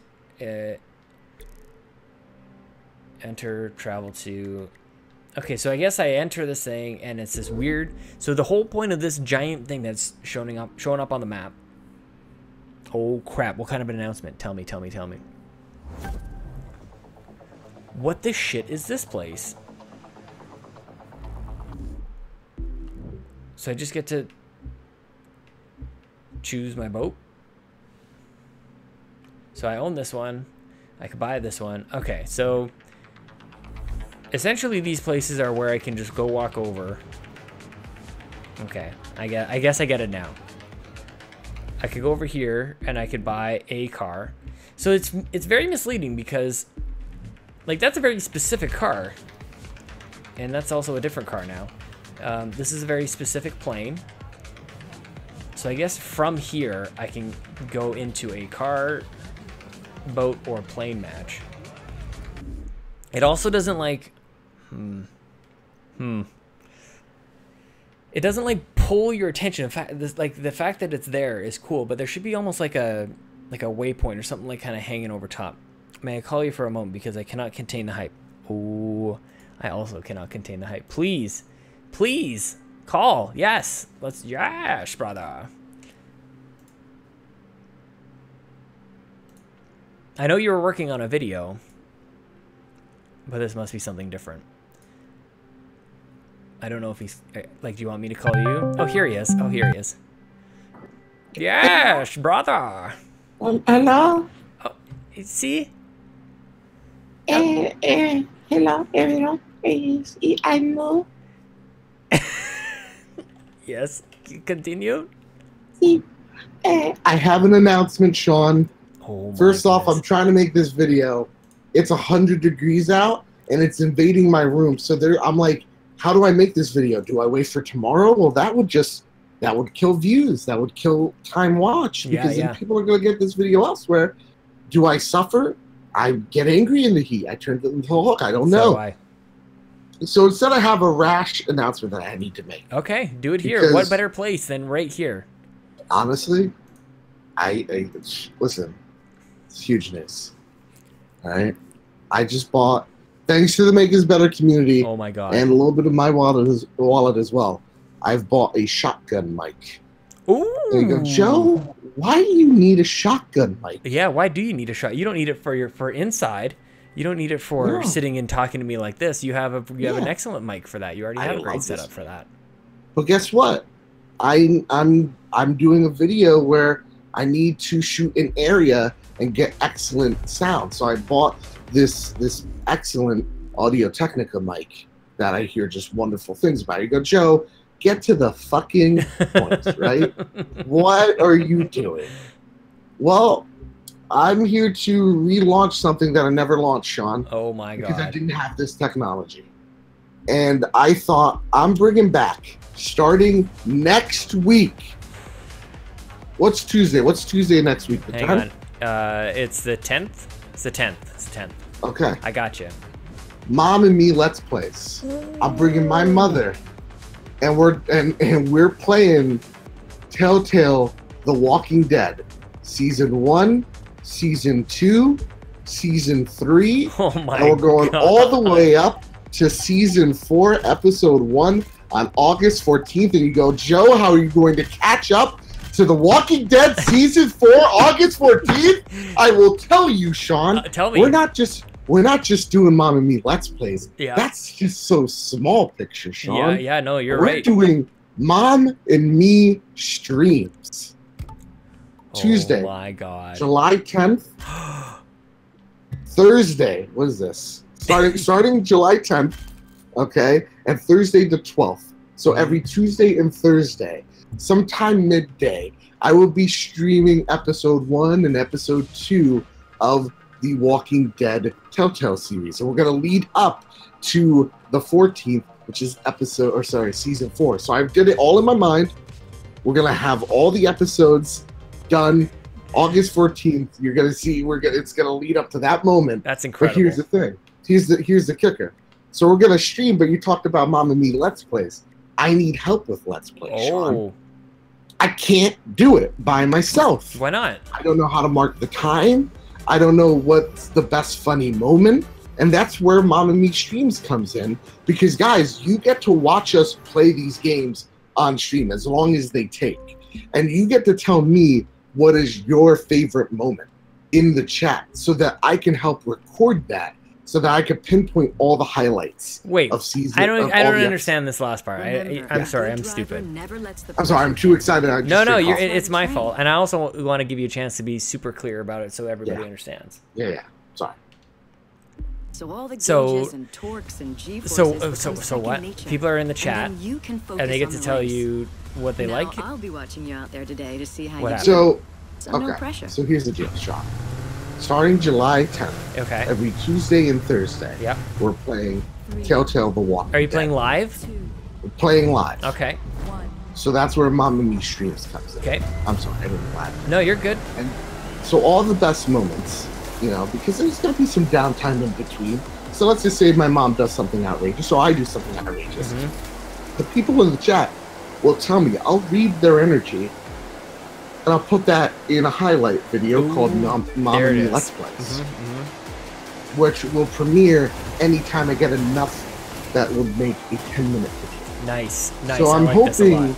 Enter, travel to... Okay, so I guess I enter this thing, and it's this weird... So the whole point of this giant thing that's showing up on the map... Oh, crap. What kind of an announcement? Tell me. What the shit is this place? So I just get to choose my boat. So I own this one. I could buy this one. Okay, so essentially these places are where I can just go walk over. Okay, I guess I get it now. I could go over here and I could buy a car. So it's very misleading because like that's a very specific car. And that's also a different car now. This is a very specific plane. So I guess from here I can go into a car, boat, or plane match. It also doesn't like it doesn't like pull your attention. In fact, the fact that it's there is cool, but there should be almost like a waypoint or something like kind of hanging over top. May I call you for a moment because I cannot contain the hype. Ooh, I also cannot contain the hype. Please call. Yes, yes, brother. I know you were working on a video, but this must be something different. I don't know if he's like, do you want me to call you? Oh, here he is. Yes, brother. Hello. Oh, see? Hello, everyone. I'm MUB. Yes. Continue. I have an announcement, Sean. Oh my First off, goodness. I'm trying to make this video. It's 100 degrees out, and it's invading my room. So I'm like, how do I make this video? Do I wait for tomorrow? Well, that would kill views. That would kill time watched, because then people are going to get this video elsewhere. Do I suffer? I get angry in the heat. I turn to the look. I don't know. So instead, I have a rash announcement that I need to make. Okay, do it here. What better place than right here? Honestly, I listen. It's huge news. All right, I just bought, thanks to the Make Us Better community. Oh my god! And a little bit of my wallet as well. I've bought a shotgun mic. Ooh! There you go, Joe. Why do you need a shotgun mic? Yeah, why do you need a shot? You don't need it for inside. You don't need it for sitting and talking to me like this. You have an excellent mic for that. You already have a great setup for that. But guess what? I'm doing a video where I need to shoot an area and get excellent sound. So I bought this excellent Audio-Technica mic that I hear just wonderful things about. You go, Joe, get to the fucking point, right? What are you doing? Well, I'm here to relaunch something that I never launched, Sean. Oh my god. Because I didn't have this technology. And I thought, I'm bringing back, starting next week. What's Tuesday? What's Tuesday next week? Hang on. It's the 10th? It's the 10th. It's the 10th. Okay. I got you. Mom and Me Let's Plays. I'm bringing my mother. And we're playing Telltale The Walking Dead. Season 1, Season 2, Season 3. Oh my god. And we're going all the way up to Season 4, Episode 1 on August 14th. And you go, Joe, how are you going to catch up to The Walking Dead Season 4, August 14th? I will tell you, Sean. Tell me. We're not just doing Mom and Me Let's Plays. Yeah. That's just so small picture, Sean. Yeah, no, you're We're right. doing Mom and Me streams. Tuesday. Oh my god. July 10th. Thursday. What is this? Starting July 10th, okay, and Thursday the 12th. So every Tuesday and Thursday, sometime midday, I will be streaming episode 1 and episode 2 of the Walking Dead Telltale series. And we're going to lead up to the 14th, which is season 4. So I did it all in my mind. We're going to have all the episodes done August 14th. You're going to see it's going to lead up to that moment. That's incredible. But here's the thing. Here's the kicker. So we're going to stream, but you talked about Mom and Me Let's Plays. I need help with Let's Plays, Sean. I can't do it by myself. Why not? I don't know how to mark the time. I don't know what's the best funny moment. And that's where Mom and Me streams comes in. Because, guys, you get to watch us play these games on stream as long as they take. And you get to tell me what is your favorite moment in the chat so that I can help record that, so that I could pinpoint all the highlights of season. I don't understand this last part. I'm sorry, I'm stupid. I'm sorry, I'm too excited. It's my fault. And I also want to give you a chance to be super clear about it so everybody understands. Yeah. Sorry. So all the gauges and torques and G-forces so what? People are in the chat, and they get to tell you what they like. I'll be watching you out there today to see how you do. So no pressure. So here's the deal, Sean. Starting July 10th, every Tuesday and Thursday, we're playing Telltale The Walking Dead. Are you playing live? We're playing live. Okay. So that's where Mom and Me streams comes in. Okay. I'm sorry, I didn't laugh. No, you're good. And so all the best moments, because there's going to be some downtime in between. So let's just say my mom does something outrageous, so I do something outrageous. The people in the chat will tell me, I'll read their energy, and I'll put that in a highlight video called Mom and Me Let's Plays, which will premiere anytime I get enough that would make a 10-minute video. Nice. So I'm hoping,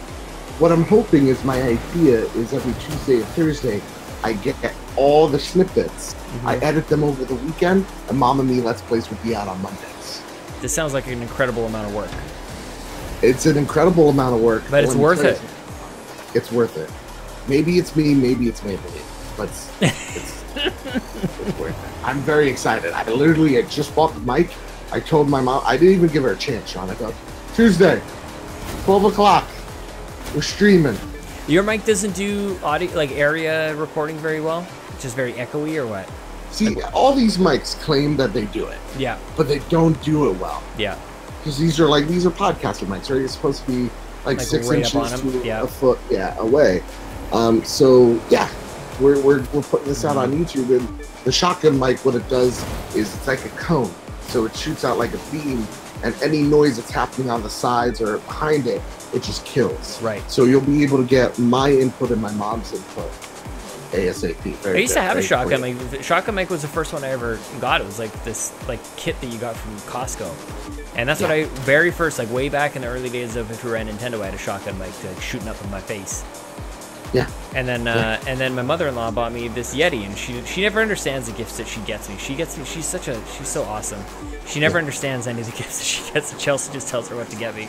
what I'm hoping is my idea is every Tuesday and Thursday, I get all the snippets, I edit them over the weekend, and Mom and Me Let's Plays would be out on Mondays. This sounds like an incredible amount of work. It's an incredible amount of work. But it's worth it. It's worth it. Maybe it's me, maybe it's Maybelline, but it's worth it. I'm very excited. I just bought the mic. I told my mom, I didn't even give her a chance, Sean. I go, Tuesday, 12 o'clock, We're streaming. Your mic doesn't do audio, like area recording very well? It's just very echoey or what? See, all these mics claim that they do it. Yeah. But they don't do it well. Yeah. Because these are podcaster mics, right? It's supposed to be like 6 right inches up on 'em. to a foot, away. So yeah, we're putting this out on YouTube, and the shotgun mic, what it does is it's like a cone, so it shoots out like a beam, and any noise that's happening on the sides or behind it, it just kills. Right. So you'll be able to get my input and my mom's input ASAP. I used to have a shotgun mic. The shotgun mic was the first one I ever got. It was like this kit that you got from Costco. And that's what I very first, like way back in the early days of if we were at Nintendo, I had a shotgun mic to, like, shooting up in my face. Yeah. And then my mother-in-law bought me this Yeti, and she never understands the gifts that she gets me. She's so awesome. She never understands any of the gifts that she gets. And Chelsea just tells her what to get me.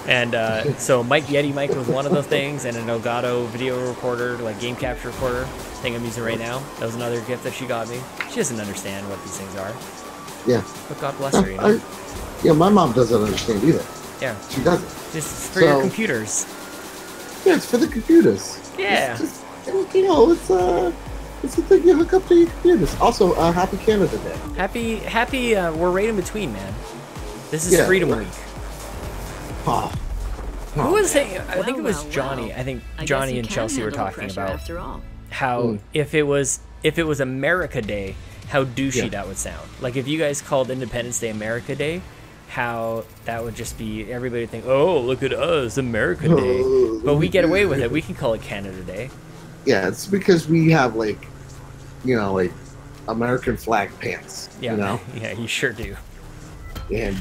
And so Yeti mic was one of those things, and an Elgato video recorder, like game capture recorder thing I'm using right now. That was another gift that she got me. She doesn't understand what these things are. Yeah. But God bless her, you know? Yeah, my mom doesn't understand either. Yeah. She doesn't. Just for your computers. Yeah, it's for the computers. Yeah. It's the thing you hook up to your computers. Also, happy Canada Day. Happy, we're right in between, man. This is Freedom Week. Oh. Who was saying, I think it was Johnny. I think Johnny and Chelsea were talking about how if it was America Day, how douchey that would sound. Like if you guys called Independence Day America Day, how that would just be, everybody would think, oh, look at us, America Day. But we get away with it. We can call it Canada Day. Yeah, it's because we have like American flag pants. Yeah, you know? Yeah, you sure do. And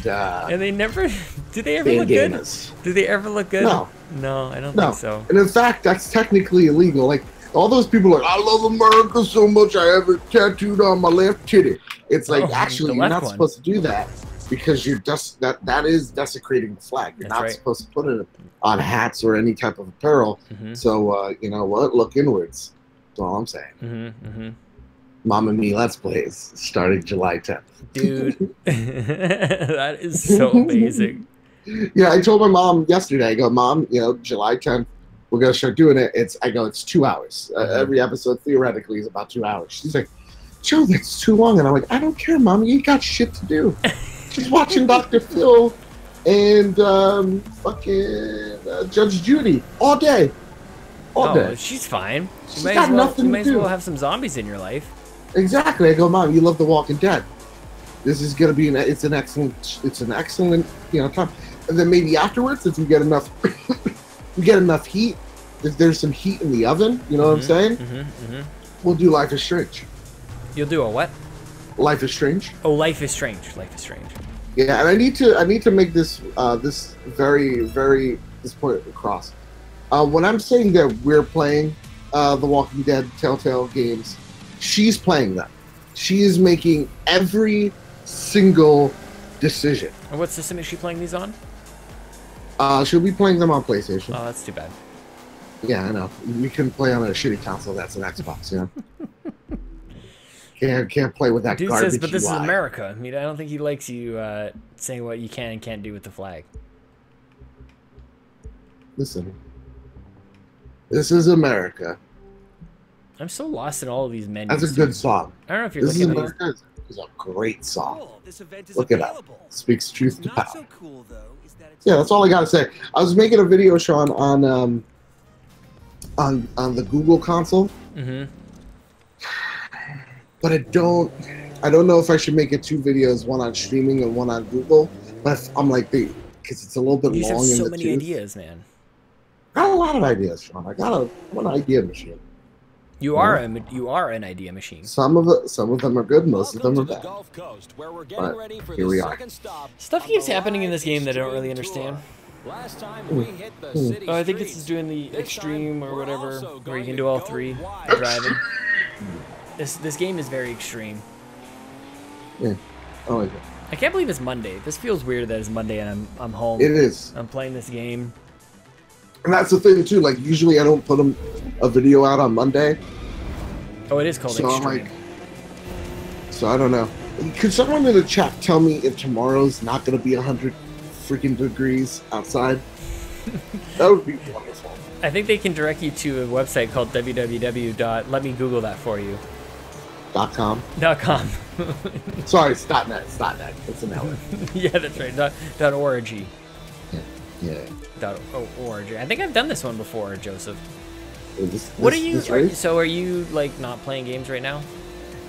they never, do they ever look good? Do they ever look good? No. No, I don't think so. And in fact, that's technically illegal. Like, all those people are like, I love America so much, I have it tattooed on my left titty. It's like, actually, you're not supposed to do that because you're just, that is desecrating the flag. You're not supposed to put it on hats or any type of apparel. So, you know what? Look inwards. That's all I'm saying. Mama Me Let's Plays starting July 10th. Dude, that is so amazing. Yeah, I told my mom yesterday, I go, Mom, July 10th, we're going to start doing it. It's 2 hours. Every episode theoretically is about 2 hours. She's like, Joe, that's too long. And I'm like, I don't care, Mom. You ain't got shit to do. She's watching Dr. Phil and Judge Judy all day. All day. She's fine. She's got nothing to do. You might as well have some zombies in your life. Exactly. I go, Mom, you love The Walking Dead. This is going to be an excellent time. And then maybe afterwards, if we get enough heat, if there's some heat in the oven, you know what I'm saying? We'll do Life is Strange. You'll do a what? Life is Strange. Oh, Life is Strange. Life is Strange. Yeah, and I need to make this very, very this point across. When I'm saying that we're playing The Walking Dead Telltale games, she's playing them. She is making every single decision. And what system is she playing these on? She'll be playing them on PlayStation. Oh, that's too bad. Yeah, I know. We couldn't play on a shitty console. That's an Xbox, you know. Can't play with that Dude garbage. says, but this UI. is America. I mean, I don't think he likes you saying what you can and can't do with the flag. Listen, this is America. I'm so lost in all of these menus. That's a good song. I don't know if you're This looking is at America is a great song. Cool. This event is Look it up. available. Speaks truth to Not power. so cool though is that it's Yeah, that's all I gotta say. I was making a video, Sean, on the Google console. But I don't know if I should make it 2 videos, one on streaming and one on Google. But I'm like, because it's a little bit You long. have in so the many tooth. ideas, man. Got a lot of ideas, Sean. I'm an idea machine. You are an idea machine. Some of them are good, most of them are bad. But here we are. Stuff keeps happening in this game that I don't really understand. Last time we hit the city I think it's streets. doing the This extreme time, or we're whatever, also where you going can to do all go 3 wide. driving. This game is very extreme. Yeah. Oh, yeah. I can't believe it's Monday. This feels weird that it's Monday and I'm home. It is. I'm playing this game. And that's the thing too. Like usually I don't put a video out on Monday. Oh, it is called So I'm extreme. like, so I don't know. Could someone in the chat tell me if tomorrow's not going to be 100 freaking degrees outside? That would be wonderful. I think they can direct you to a website called www. Let me Google that for you. .com. .com. Sorry, it's .net. It's .net. It's an L. Yeah, that's right. .org. Yeah. .org. I think I've done this one before, Joseph. What are you? So are you like not playing games right now?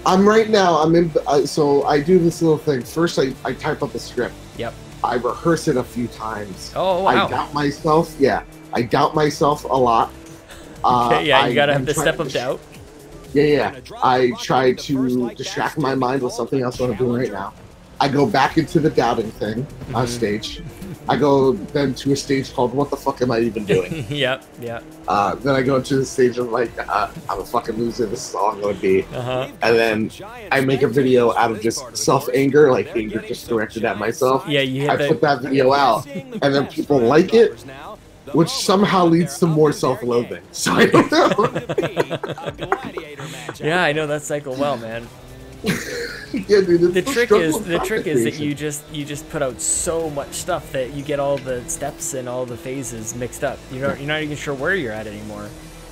I'm right now. I'm in. So I do this little thing. First, I type up a script. Yep. I rehearse it a few times. Oh wow. I doubt myself. Yeah, I doubt myself a lot. Okay, yeah, you gotta have the step of doubt. Yeah. I try to distract my mind with something else what I'm doing right now. I go back into the doubting thing on stage. I go then to a stage called "What the fuck am I even doing?" Yep. Then I go to the stage of like, I'm a fucking loser. This is all I'm gonna be. And then I make a video out of just self-anger, like anger just directed at myself. Yeah, you hit I put that video out, and then people like it, which somehow leads to more self-loathing. So I don't know. Yeah, I know that cycle well, man. Yeah, dude, The trick is that you just put out so much stuff that you get all the steps and all the phases mixed up. You're not even sure where you're at anymore.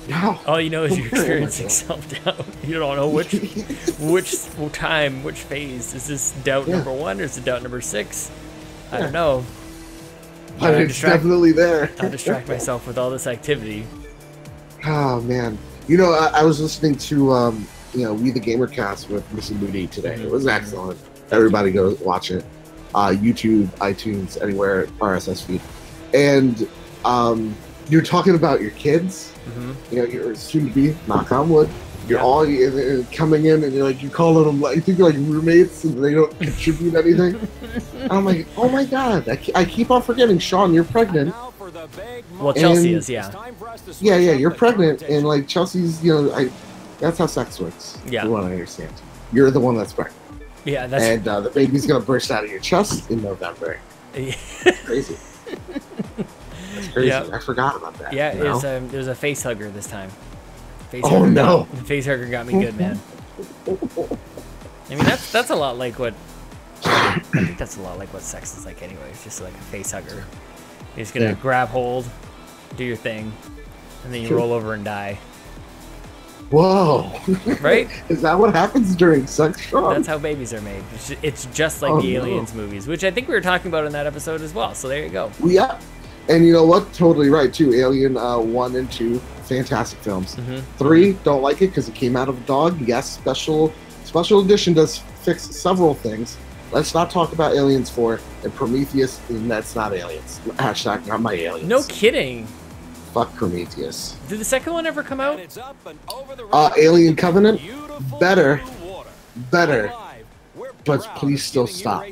No. All you know is you're experiencing self-doubt. You don't know which time, which phase. Is this doubt number 1 or is it doubt number 6? I don't know. But it's definitely there. I'll distract myself with all this activity. Oh man, you know, I was listening to We the Gamercast with Missy Moody today. It was excellent. Everybody go watch it. YouTube, iTunes, anywhere, RSS feed. And you're talking about your kids. You know, you're soon to be, knock on wood. You're all coming in and you're like, you calling them like, you think you're like roommates and they don't contribute anything. And I'm like, oh my god, I keep on forgetting, Sean, you're pregnant. Well, Chelsea is, yeah. Yeah, you're pregnant, and like Chelsea's, that's how sex works. Yeah. From what I understand. You're the one that's pregnant. Yeah, that's. And the baby's gonna burst out of your chest in November. Crazy. That's crazy. Yep. I forgot about that. Yeah, it was a face hugger this time. No! The face hugger got me good, man. I mean, that's a lot like what. I think that's a lot like what sex is like anyway. It's just like a face hugger. You're just gonna grab hold, do your thing, and then you roll over and die. Whoa! Right? Is that what happens during sex, Sean? That's how babies are made. It's just like the Aliens movies, which I think we were talking about in that episode as well. So there you go. Yeah, and you know what? Totally right too. Alien 1 and 2, fantastic films. 3, don't like it because it came out of a dog. Yes, special edition does fix several things. Let's not talk about Aliens 4 and Prometheus, and that's not Aliens. Hashtag not my Aliens. No kidding. Fuck Prometheus. Did the second one ever come out? Alien Covenant, better, but please still stop.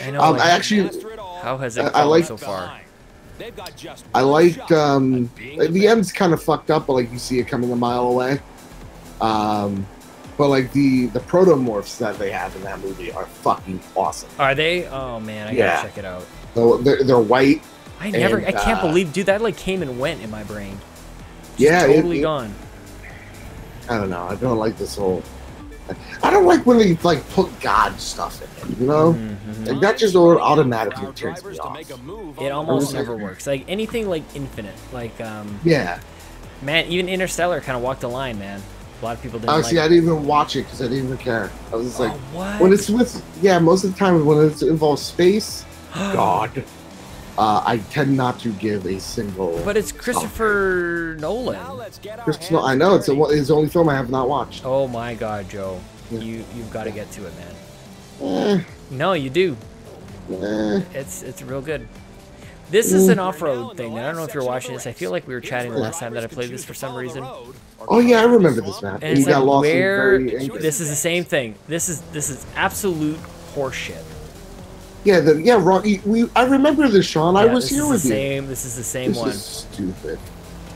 I know. I actually, how has it gone so far? I liked the end's kind of fucked up, but like you see it coming a mile away. But like the protomorphs that they have in that movie are fucking awesome. Are they? Oh man, I gotta check it out. So they're white. I can't believe, dude, that like came and went in my brain. Just totally gone. I don't know. I don't like this whole. I don't like when they like put God stuff in it. You know, like that just automatically turns me off. It almost never works. Like anything like Infinite, like yeah. Man, even Interstellar kind of walked the line, man. A lot of people didn't. Honestly, I didn't even watch it because I didn't even care. I was just like, what? When it's with most of the time when it involves space, God. I tend not to give a single. But it's Christopher Nolan. I know it's the only film I have not watched. Oh my God, Joe, you've got to get to it, man. No, you do. It's real good. This is an off-road thing. I don't know if you're watching this. I feel like we were chatting the last time that I played this for some reason. Oh yeah, I remember this map. And it's like this is the same thing. This is absolute horseshit. Yeah, Rocky. I remember this, Sean. I was here with you. This is the same one. This is stupid.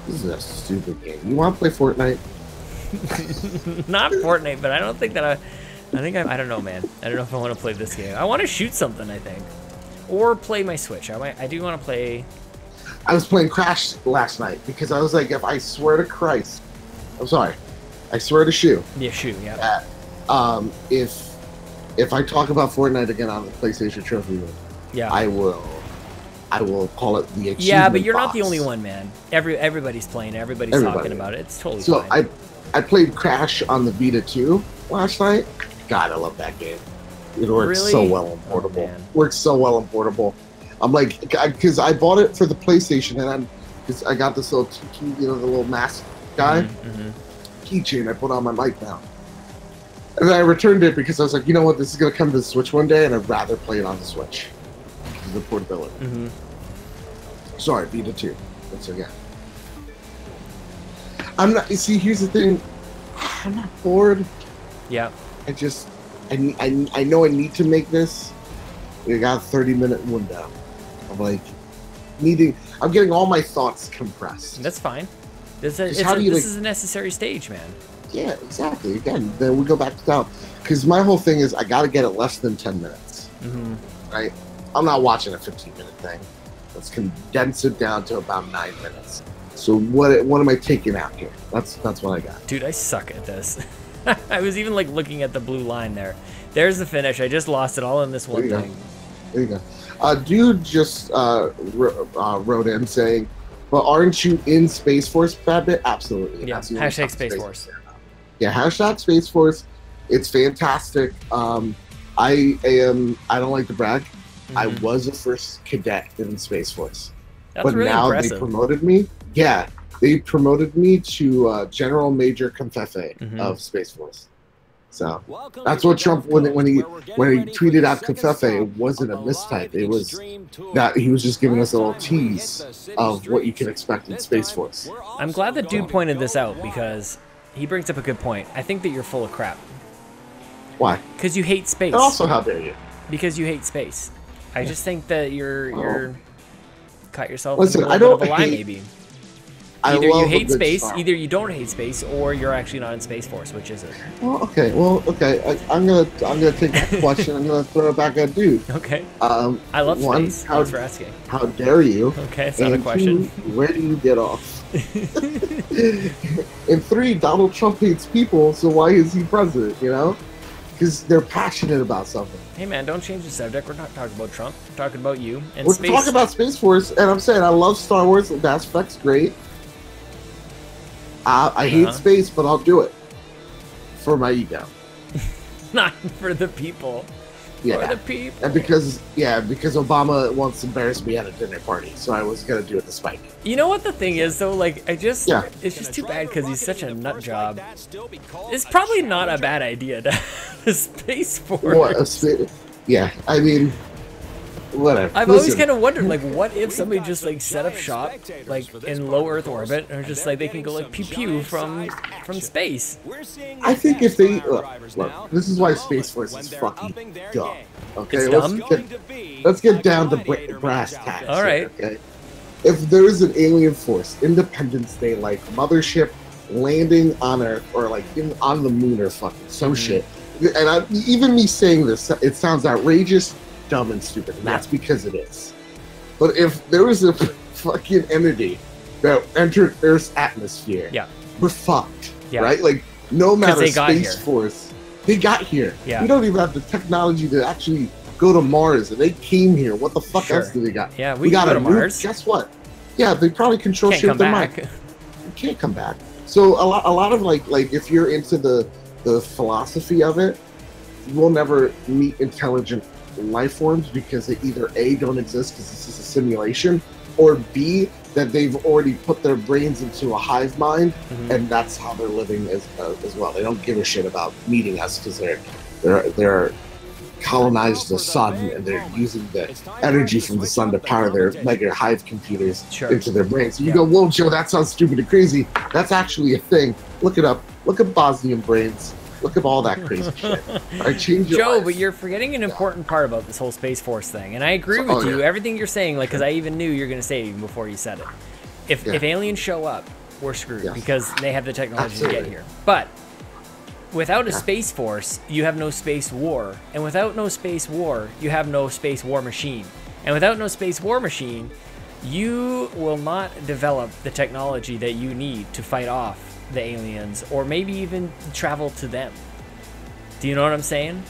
This is a stupid game. You want to play Fortnite? Not Fortnite, but I don't think that I don't know, man. I don't know if I want to play this game. I want to shoot something, I think, or play my Switch. I do want to play. I was playing Crash last night because I was like, if I swear to Christ, I'm sorry, I swear to Shoe. Yeah, Shoe. Yeah. If I talk about Fortnite again on the PlayStation Trophy room, I I will call it the achievement Yeah, but you're not box. the only one, man. Everybody's playing. Everybody's talking about it. It's totally So fine. I played Crash on the Vita 2 last night. God, I love that game. It works so Really? well on portable. man. Works so well on portable. I'm like, because I bought it for the PlayStation, and because I got this little key, the little mask guy keychain I put on my mic now. And then I returned it because I was like, you know what, this is gonna come to the Switch one day, and I'd rather play it on the Switch because of the portability. Sorry, Vita 2. Once again. I'm not. You see, here's the thing. I'm not bored. Yeah. I know I need to make this. We got a 30-minute window of like needing. I'm getting all my thoughts compressed. That's fine. This Just how do you, is a necessary stage, man. Yeah, exactly. Again, then we go back to down because my whole thing is I got to get it less than 10 minutes. Right? I'm not watching a 15-minute thing. Let's condense it down to about 9 minutes. So what am I taking out here? That's what I got. Dude, I suck at this. I was even like looking at the blue line there. There's the finish. I just lost it all in this one thing. There you go. Dude just wrote in saying, "But aren't you in Space Force, Babbitt?" Absolutely. Yeah. Absolutely. Hashtag Space Force. Yeah. Hashtag Space Force. It's fantastic. I don't like to brag. I was a first cadet in Space Force. That's but really now impressive. they promoted me. Yeah, they promoted me to General Major Confefe of Space Force. So that's what Trump when he tweeted out Confefe, it wasn't a mistype. It was that he was just giving us a little tease of what you can expect in Space Force. I'm glad that dude pointed this out because he brings up a good point. I think that you're full of crap. Why? Because you hate space. And also, how dare you? Because you hate space. I just think that you're caught yourself Listen, in a I little bit don't of a lie, hate- maybe. I Either you love a hate good space, Star either you don't hate space, or you're actually not in Space Force. Which is it? Well, okay. I'm gonna take that question. I'm gonna throw it back at dude. Okay. I love one, space. Thanks for asking. How dare you? Okay, it's not a And question. two, where do you get off? And three, Donald Trump hates people, so why is he president? You know, because they're passionate about something. Hey man, don't change the subject. We're not talking about Trump. We're talking about you and We're space. talking about Space Force, and I'm saying I love Star Wars. Mass Effect's great. I hate space, but I'll do it for my ego. Not for the people. Yeah, For the people. and because Obama once embarrassed me at a dinner party, so I was gonna do it despite me. You know what the thing is though? Like it's Yeah. just too bad because he's such a nut job. It's probably not a bad idea to have a Space Force. What? Yeah, I mean, whatever. I've always Listen, kind of wondered, like, what if somebody just like set up shop, like in low Earth orbit, or just like they can go like pew pew from space. I think if they look, this is why Space Force is fucking dumb. Okay, It's dumb? Let's get down to brass tacks. All right. Here, okay. If there is an alien force, Independence Day like mothership landing on Earth or like on the moon or fucking some shit, and even me saying this, it sounds outrageous, dumb, and stupid. And that's because it is. But if there was a fucking entity that entered Earth's atmosphere, we're fucked. Yeah. Right? Like, no matter they got Space here. Force, they got here. Yeah. We don't even have the technology to actually go to Mars, and they came here. What the fuck Sure. else do they got? Yeah, we got can a go to nuke. Mars. Guess what? Yeah, they probably control Can't shit come with their back. mind. You can't come back. So a lot of like if you're into the philosophy of it, you will never meet intelligent life forms because they either A, don't exist because this is a simulation, or B, that they've already put their brains into a hive mind, and that's how they're living as well. They don't give a shit about meeting us because they're colonized the sun and they're using the energy from the sun to power their mega hive computers into their brains. So you go, whoa, Joe, that sounds stupid and crazy. That's actually a thing. Look it up. Look at Bosnian brains. Look at all that crazy shit. I change your Joe, life. but you're forgetting an important part about this whole Space Force thing, and I agree with you. yeah. Everything you're saying, like, because I even knew you're gonna say it even before you said it. If aliens show up, we're screwed because they have the technology to get here. But without a Space Force, you have no space war, and without no space war, you have no space war machine, and without no space war machine, you will not develop the technology that you need to fight off the aliens, or maybe even travel to them. Do you know what I'm saying?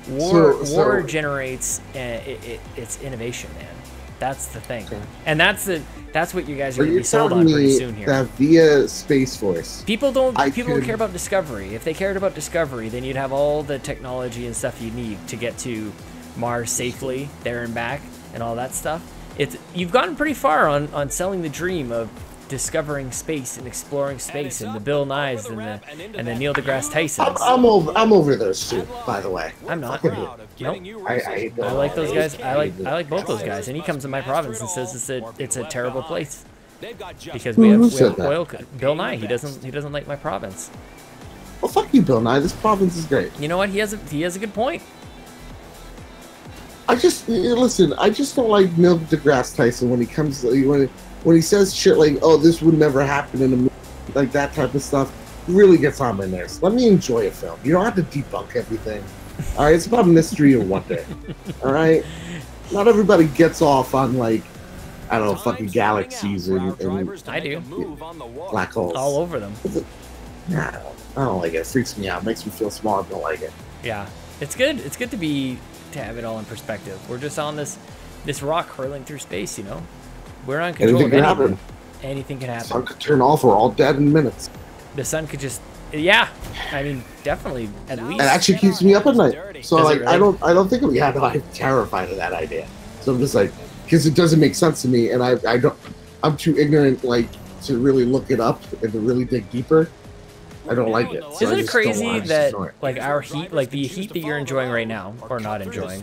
War generates it's innovation, man. That's the thing, Okay. and that's what you guys are But going to you're be sold telling on pretty me soon here. that via Space Force, People don't I don't could- care about Discovery. If they cared about Discovery, then you'd have all the technology and stuff you need to get to Mars safely, there and back, and all that stuff. You've gotten pretty far on selling the dream of discovering space and exploring space, and the Bill Nyes and the Neil deGrasse Tysons. I'm over those two. By the way, I'm not. Nope. I like those guys. I like both those guys. And he comes to my province and says it's a terrible place because we Who have said that? oil. Bill Nye. He doesn't like my province. Well, fuck you, Bill Nye. This province is great. You know what? He has a good point. I just listen. I just don't like Neil deGrasse Tyson when he comes when he says shit like, "Oh, this would never happen in a movie," like that type of stuff. Really gets on my nerves. Let me enjoy a film. You don't have to debunk everything. All right, it's about mystery and wonder. All right, not everybody gets off on like I don't know, fucking galaxies and I do. black holes. All over them. Nah, I don't like it. It freaks me out. It makes me feel small. I don't like it. Yeah, it's good. It's good to have it all in perspective. We're just on this rock hurling through space. You know, we're not in control Anything of can anything. happen. Anything can happen. Sun could turn off. We're all dead in minutes. The sun could just, yeah. I mean, definitely at least. It actually keeps me up at night. So Does it like, really? I don't think I'm terrified of that idea. So I'm just like, because it doesn't make sense to me, and I'm too ignorant like to really look it up and to really dig deeper. I don't like it. So I Isn't it just don't crazy wanna just that ignore it. like our heat, like the heat that you're enjoying right now or not enjoying,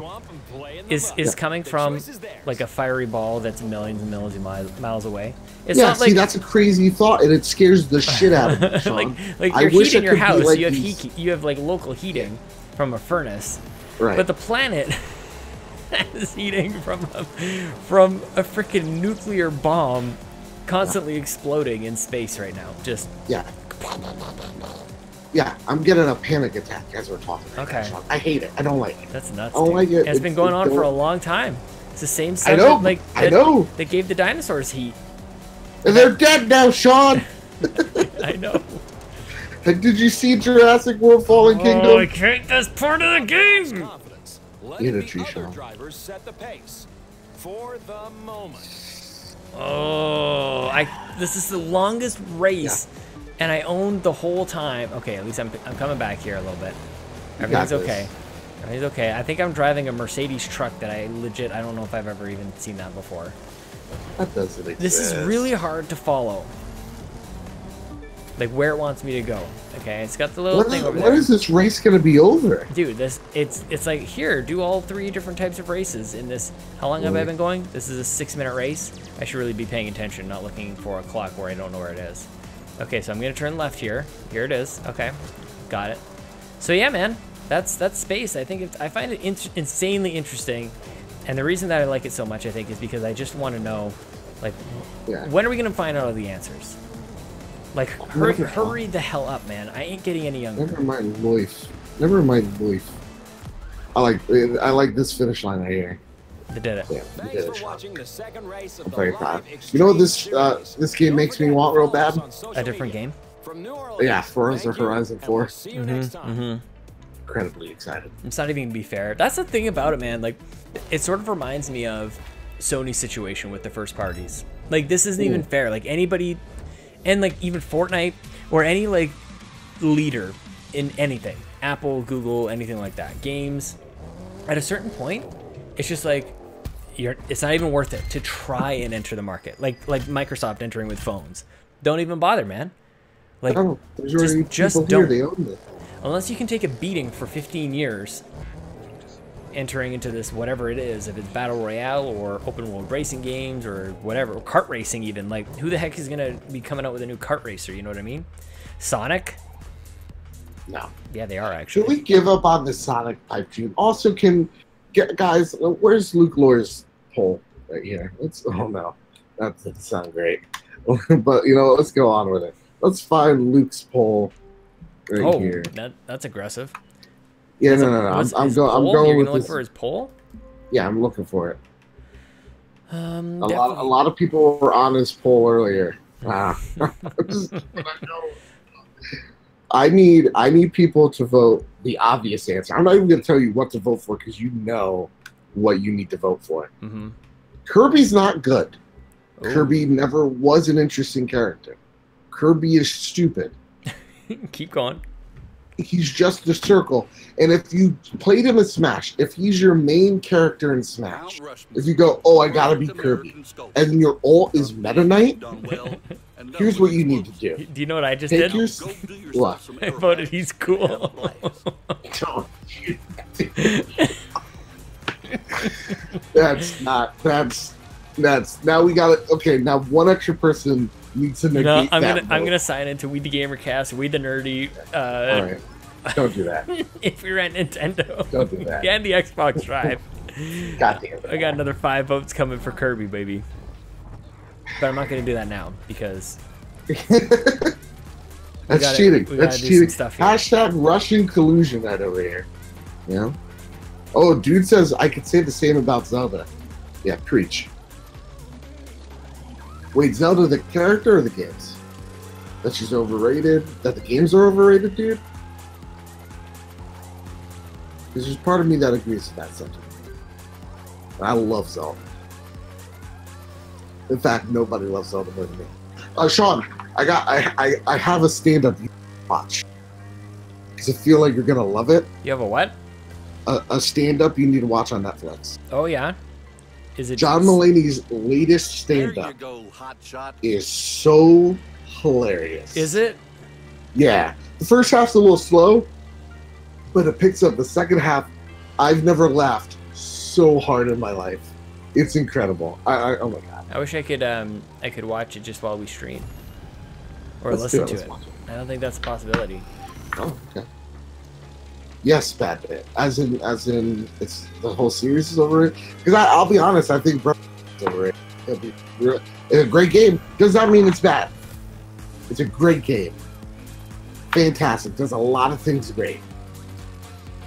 is coming from like a fiery ball that's millions and millions of miles away? It's Yeah, not see, like that's a crazy thought, and it scares the shit out of me, Sean. like I you're wish heating it your could be house. like You have these- heat. You have like local heating from a furnace, Right. but the planet is heating from a freaking nuclear bomb constantly exploding in space right now. Just Yeah. Yeah, I'm getting a panic attack as we're talking. Right Okay. now, Sean. I hate it. I don't like it. that's nuts. I don't dude. like it. It's been going on for a don't- long time. It's the same I stuff know. that, I know. that gave the dinosaurs heat. And they're dead now, Sean. I know. Did you see Jurassic World: Fallen Kingdom? Oh, I can't. That's part of the game. Eat a tree, Sean. Drivers set the pace for the moment. Oh, this is the longest race, and I owned the whole time. Okay, at least I'm coming back here a little bit. Everything's this. okay. Everything's okay. I think I'm driving a Mercedes truck that I don't know if I've ever even seen that before. That doesn't exist. This is really hard to follow. Like where it wants me to go. Okay, it's got the little thing over there. When is this race gonna be over? Dude, it's like here, do all 3 different types of races in this. How long have I been going? This is a 6-minute race. I should really be paying attention, not looking for a clock where I don't know where it is. Okay, so I'm gonna turn left here. Here it is. Okay, got it. So yeah, man, that's space. I think I find it insanely interesting, and the reason that I like it so much, I think, is because I just want to know, like, Yeah. when are we gonna find out all the answers? Like, hurry the hell up, man. I ain't getting any younger. Never mind life. Never mind life. I like this finish line right here. They did it. Yeah, we Thanks did for it, Sean. watching the second race of I'm the very live proud. Extreme You know what this Series. this game Don't makes me forget to want real follow us bad? on social A different media. game? From New Orleans, Yeah, Forza thank you, Horizon and 4. we'll see you next time. Incredibly excited. It's not even gonna be fair. That's the thing about it, man. Like, it sort of reminds me of Sony's situation with the first parties. Like, this isn't even fair. Like, anybody, and like even Fortnite or any like leader in anything, Apple, Google, anything like that, games, at a certain point, it's just like it's not even worth it to try and enter the market. Like Microsoft entering with phones. Don't even bother, man. Like, There's already just people here. don't. They own this. Unless you can take a beating for 15 years entering into this, whatever it is, if it's battle royale or open world racing games or whatever, or kart racing even, like, who the heck is gonna be coming out with a new kart racer, you know what I mean? Sonic? No. Yeah, they are Should actually. we give up on the Sonic pipe dream? Also, guys, where's Luke Lore's poll right here? Oh no, that doesn't sound great. But let's go on with it. Let's find Luke's poll right here. That's aggressive. Yeah, no. What's I'm his going. I'm poll? going You're with gonna look this. for his poll? Yeah, I'm looking for it. A Definitely. lot of people were on his poll earlier. I need people to vote the obvious answer. I'm not even going to tell you what to vote for because you know what you need to vote for. Mm-hmm. Kirby's not good. Ooh. Kirby never was an interesting character. Kirby is stupid. Keep going. He's just a circle. And if you played him in Smash, if he's your main character in Smash, if you go, oh, I gotta be Kirby, and your ult is Meta Knight, here's what you need to do. Do you know what I just Take did? your what? I voted he's cool. That's now we got it. Okay, now one extra person needs to negate No, I'm that gonna vote. sign into We the Gamercast, We the Nerdy. All right, don't do that. If we were at Nintendo. Don't do that. And the Xbox Drive. God damn it. I got another 5 votes coming for Kirby, baby. But I'm not gonna do that now because That's cheating. we gotta That's do cheating. some stuff here. Hashtag Russian collusion right over here. You know? Oh, dude says I could say the same about Zelda. Yeah, preach. Wait, Zelda the character or the games? That she's overrated? That the games are overrated, dude? Because there's part of me that agrees with that sentiment. I love Zelda. In fact, nobody loves Zelda more than me. Sean, I have a stand-up you watch. Because I feel like you're gonna love it. You have a what? A stand-up you need to watch on Netflix. Oh yeah. Is it John Mulaney's latest There you stand-up go, hot shot. is so hilarious. Is it? Yeah. The first half's a little slow, but it picks up. The second half, I've never laughed so hard in my life. It's incredible. Oh my god. I wish I could watch it just while we stream. Or Let's listen do it. to Let's it. watch it. I don't think that's a possibility. Oh, okay. Yes, bad bit. As in, it's the whole series is over it. Because I'll be honest, I think Breath is over it. It's a great game. Does not mean it's bad. It's a great game. Fantastic. Does a lot of things great.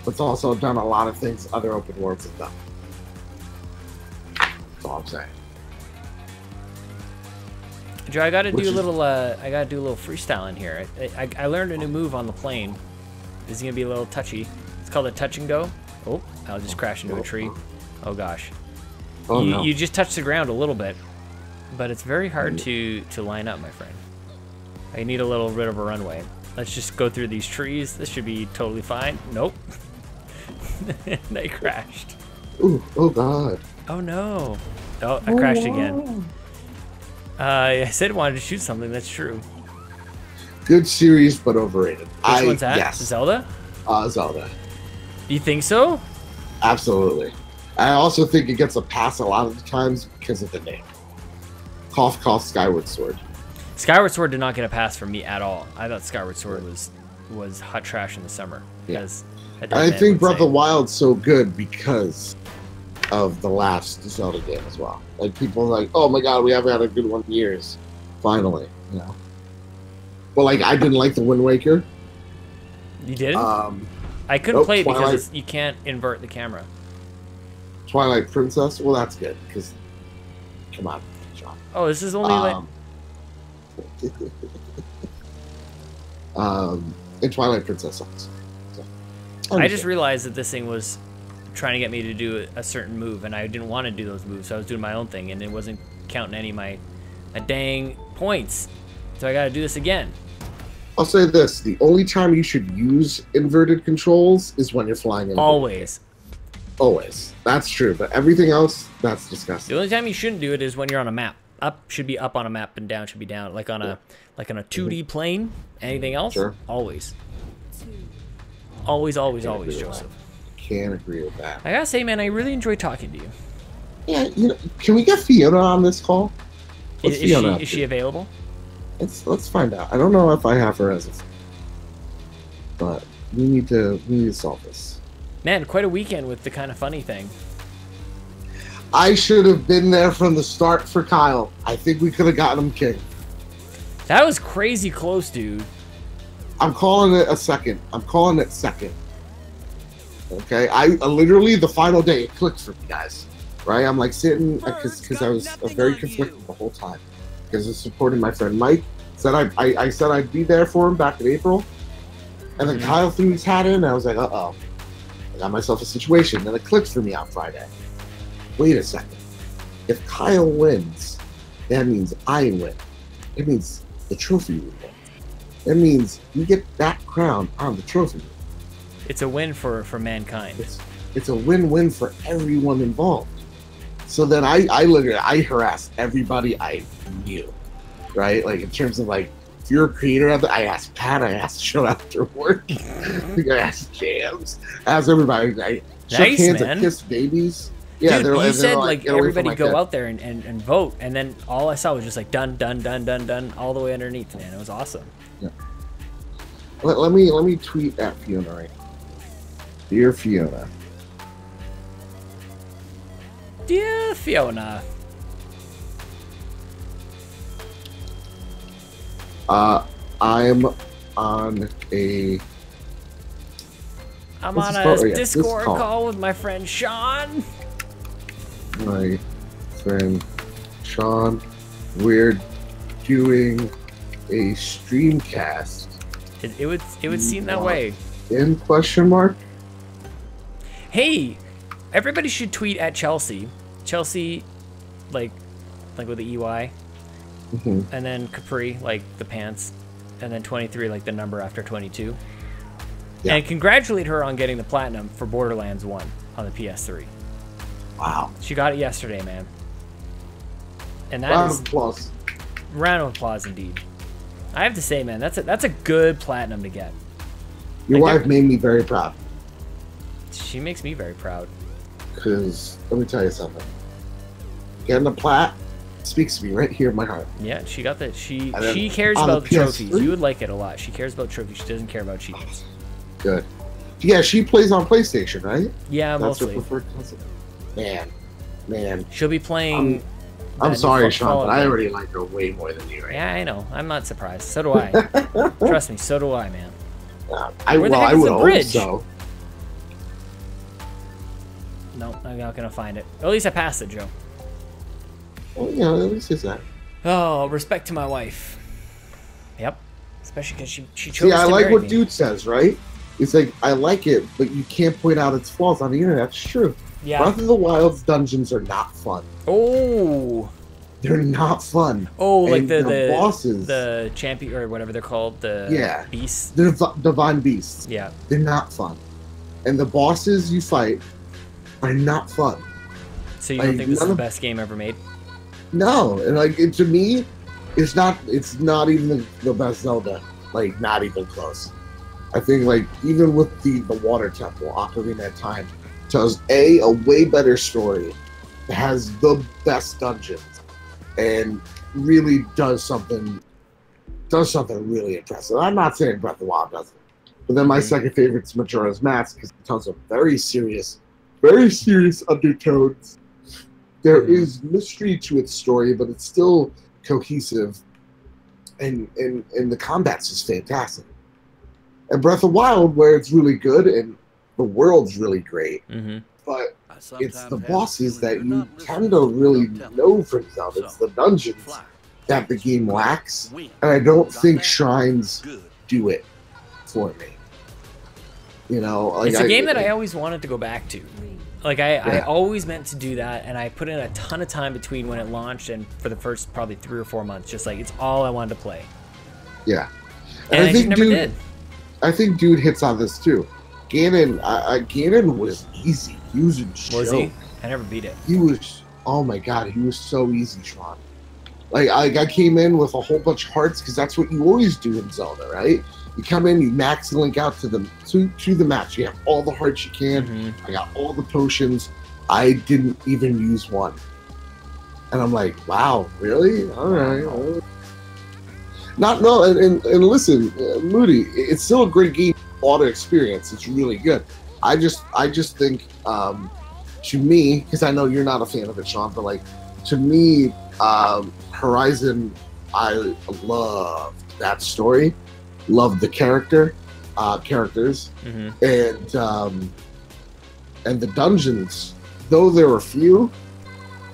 But it's also done a lot of things other open worlds have done. That's all I'm saying. Joe, I gotta Which do a is- little freestyle in here. I learned a new move on the plane. This is gonna be a little touchy. It's called a touch and go. Oh, I'll just crash into a tree. Oh gosh. Oh, you, no. you just touch the ground a little bit, but it's very hard to line up, my friend. I need a little bit of a runway. Let's just go through these trees. This should be totally fine. Nope. They crashed. Ooh, oh god. Oh no. Oh, I crashed again. I said I wanted to shoot something. That's true. Good series, but overrated. Which one's that? Yes. Zelda? Zelda. You think so? Absolutely. I also think it gets a pass a lot of the times because of the name. Cough, cough, Skyward Sword. Skyward Sword did not get a pass from me at all. I thought Skyward Sword was hot trash in the summer. Yeah. Because I think Breath of the Wild's so good because of the last Zelda game as well. Like, people are like, oh my god, we haven't had a good one in years. Finally, you know. But, like, I didn't like the Wind Waker. You did? I couldn't nope, play it because Twilight. you can't invert the camera. Twilight Princess, well, that's good, because, come on, John. Oh, this is only like... And Twilight Princess sucks. So, I just realized that this thing was trying to get me to do a certain move, and I didn't want to do those moves, so I was doing my own thing, and it wasn't counting any of my dang points. So I gotta do this again. I'll say this, the only time you should use inverted controls is when you're flying in. Always. Always. That's true, but everything else, that's The disgusting. only time you shouldn't do it is when you're on a map. Up should be up on a map, and down should be down, like on a 2D plane. Anything else? Sure. Always. Always, always, Can't always, agree with Joseph. that. Can't agree with that. I gotta say, man, I really enjoy talking to you. Yeah, you know, can we get Fiona on this call? What's Fiona up Is to? she available? Let's find out. I don't know if I have her as a, but we need to solve this. Man, quite a weekend with the kind of funny thing. I should have been there from the start for Kyle. I think we could have gotten him king. That was crazy close, dude. I'm calling it a second. I'm calling it second. Okay, I literally the final day it clicked for me, guys. Right, I'm like sitting because I was very conflicted the whole time because I was supporting my friend Mike. Said I said I'd be there for him back in April, and then Kyle threw his hat in. And I was like, uh-oh, I got myself a situation. Then it clicked for me on Friday. Wait a second. If Kyle wins, that means I win. It means the trophy will win. That means you get that crown on the trophy. It's a win for mankind. It's a win-win for everyone involved. So then I harassed everybody I knew, right? Like in terms of like, if you're a creator of it, I asked Pat, I asked Joe after work, I asked Jams, I asked everybody. I shook hands, man. I kissed babies. Yeah, dude, you said like everybody go out out there and vote, and then all I saw was just like done, all the way underneath, man. It was awesome. Yeah. Let me tweet at Fiona right now. Dear Fiona. Dear Fiona. I'm on a Discord call with my friend Sean. My friend Sean. We're doing a streamcast. It would seem that way. In question mark? Hey, everybody should tweet at Chelsea. Chelsea, like with the EY. Mm-hmm. And then Capri, like the pants. And then 23, like the number after 22. Yeah. And congratulate her on getting the platinum for Borderlands 1 on the PS3. Wow. She got it yesterday, man. And that Round is of applause. round of applause indeed. I have to say, man, that's a good platinum to get. Your Like, wife made me very proud. She makes me very proud. Because, let me tell you something. Getting a plat speaks to me right here in my heart. Yeah, she got that. She then cares on the about the trophies. PS3? You would like it a lot. She cares about trophies. She doesn't care about cheats. Good. Yeah, she plays on PlayStation, right? Yeah, That's her mostly. preferred console. Man. She'll be playing. I'm that sorry, new Sean, Fallout but I game. already like her way more than you, right? Yeah, I know. I'm not surprised. So do I. Trust me, so do I, man. I Where the heck I is would the hope bridge? so. No, I'm not gonna find it. At least I passed it, Joe. Well, you know, at least it's that. Oh, respect to my wife. Yep. Especially because she chose See, I to like marry what me. Dude says, right? It's like, I like it, but you can't point out its flaws on the internet. That's true. Yeah. Breath of the Wild's dungeons are not fun. Oh. They're not fun. Oh, like And the bosses. the champion or whatever they're called, the Yeah. beasts. The divine beasts. Yeah. They're not fun. And the bosses you fight are not fun. So you don't Like, think this is none the of- best game ever made? No, and like to me, it's not even the best Zelda. Like, not even close. I think like even with the Water Temple, Ocarina of Time tells a way better story, has the best dungeons, and really does something really impressive. I'm not saying Breath of the Wild doesn't, but then my second favorite is Majora's Mask because it tells a very serious undertones. There is mystery to its story, but it's still cohesive, and the combat's just fantastic. And Breath of the Wild, where it's really good and the world's really great, Mm-hmm. but it's the bosses that you tend to really know from Zelda. It's the dungeons that the game lacks, and I don't think shrines do it for me. You know, like It's a game that I always wanted to go back to. Like I always meant to do that, and I put in a ton of time between when it launched and for the first probably 3 or 4 months. Just like it's all I wanted to play, Yeah, and I just never did. I think Dude hits on this too. Ganon was easy. He was a joke. Was he? I never beat it. He was. Oh my god, he was so easy, Sean. Like I came in with a whole bunch of hearts because that's what you always do in Zelda, right? You come in, you max Link out to the max. You have all the hearts you can. Mm-hmm. I got all the potions. I didn't even use one, and I'm like, wow, really? All right. And listen, Moody, it's still a great game, auto experience. It's really good. I just think, to me, because I know you're not a fan of it, Sean, but like to me, Horizon, I loved that story, loved the characters, Mm-hmm. and the dungeons. Though there were few,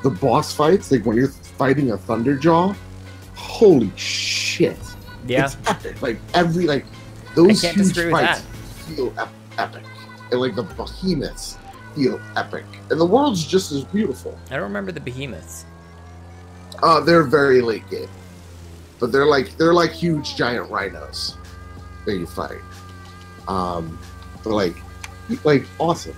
the boss fights, like when you're fighting a Thunderjaw, holy shit! Yeah. It's epic. Like those I can't huge disagree with fights that. feel epic, and like the behemoths feel epic, and the world's just as beautiful. I don't remember the behemoths. They're very late game, but they're like huge giant rhinos that you fight. They're like awesome.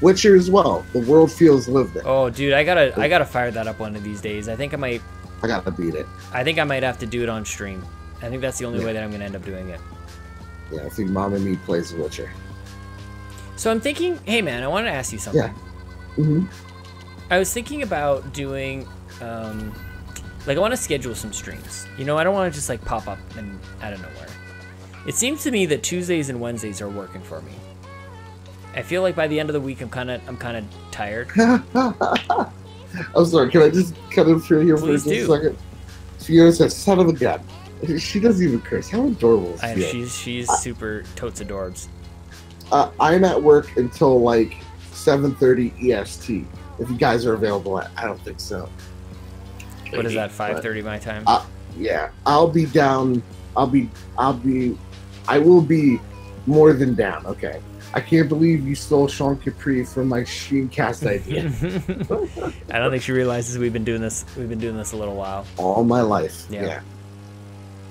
Witcher as well. The world feels lived in. Oh, dude, I gotta fire that up one of these days. I think I might. I gotta beat it. I think I might have to do it on stream. I think that's the only way that I'm gonna end up doing it. Yeah, I think Mom and Me plays The Witcher. So I'm thinking, hey man, I want to ask you something. Yeah. Mm-hmm. I was thinking about doing, like I want to schedule some streams. You know, I don't want to just like pop up and out of nowhere. It seems to me that Tuesdays and Wednesdays are working for me. I feel like by the end of the week, I'm kind of tired. I'm sorry. Can I just cut in through here Please for just do. a second? Fiona says, "Son of a gun." She doesn't even curse. How adorable is Fiona? She's super totes adorbs. I'm at work until like 7:30 EST. If you guys are available, I don't think so. What is that? 5:30 my time. Yeah, I'll be down. I will be more than down. Okay. I can't believe you stole Sean Capri from my Sheencast idea. I don't think she realizes we've been doing this. We've been doing this a little while. All my life. Yeah. Yeah.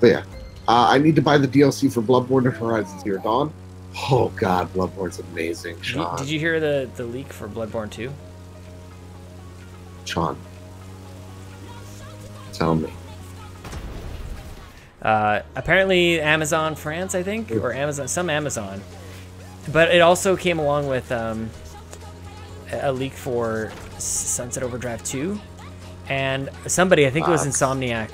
But yeah, I need to buy the DLC for Bloodborne and Horizon Zero Dawn. Oh God, Bloodborne's amazing, Sean. Did you hear the leak for Bloodborne 2? Sean, tell me. Apparently Amazon France, I think, or some Amazon. But it also came along with a leak for Sunset Overdrive 2. And somebody, I think it was Insomniac,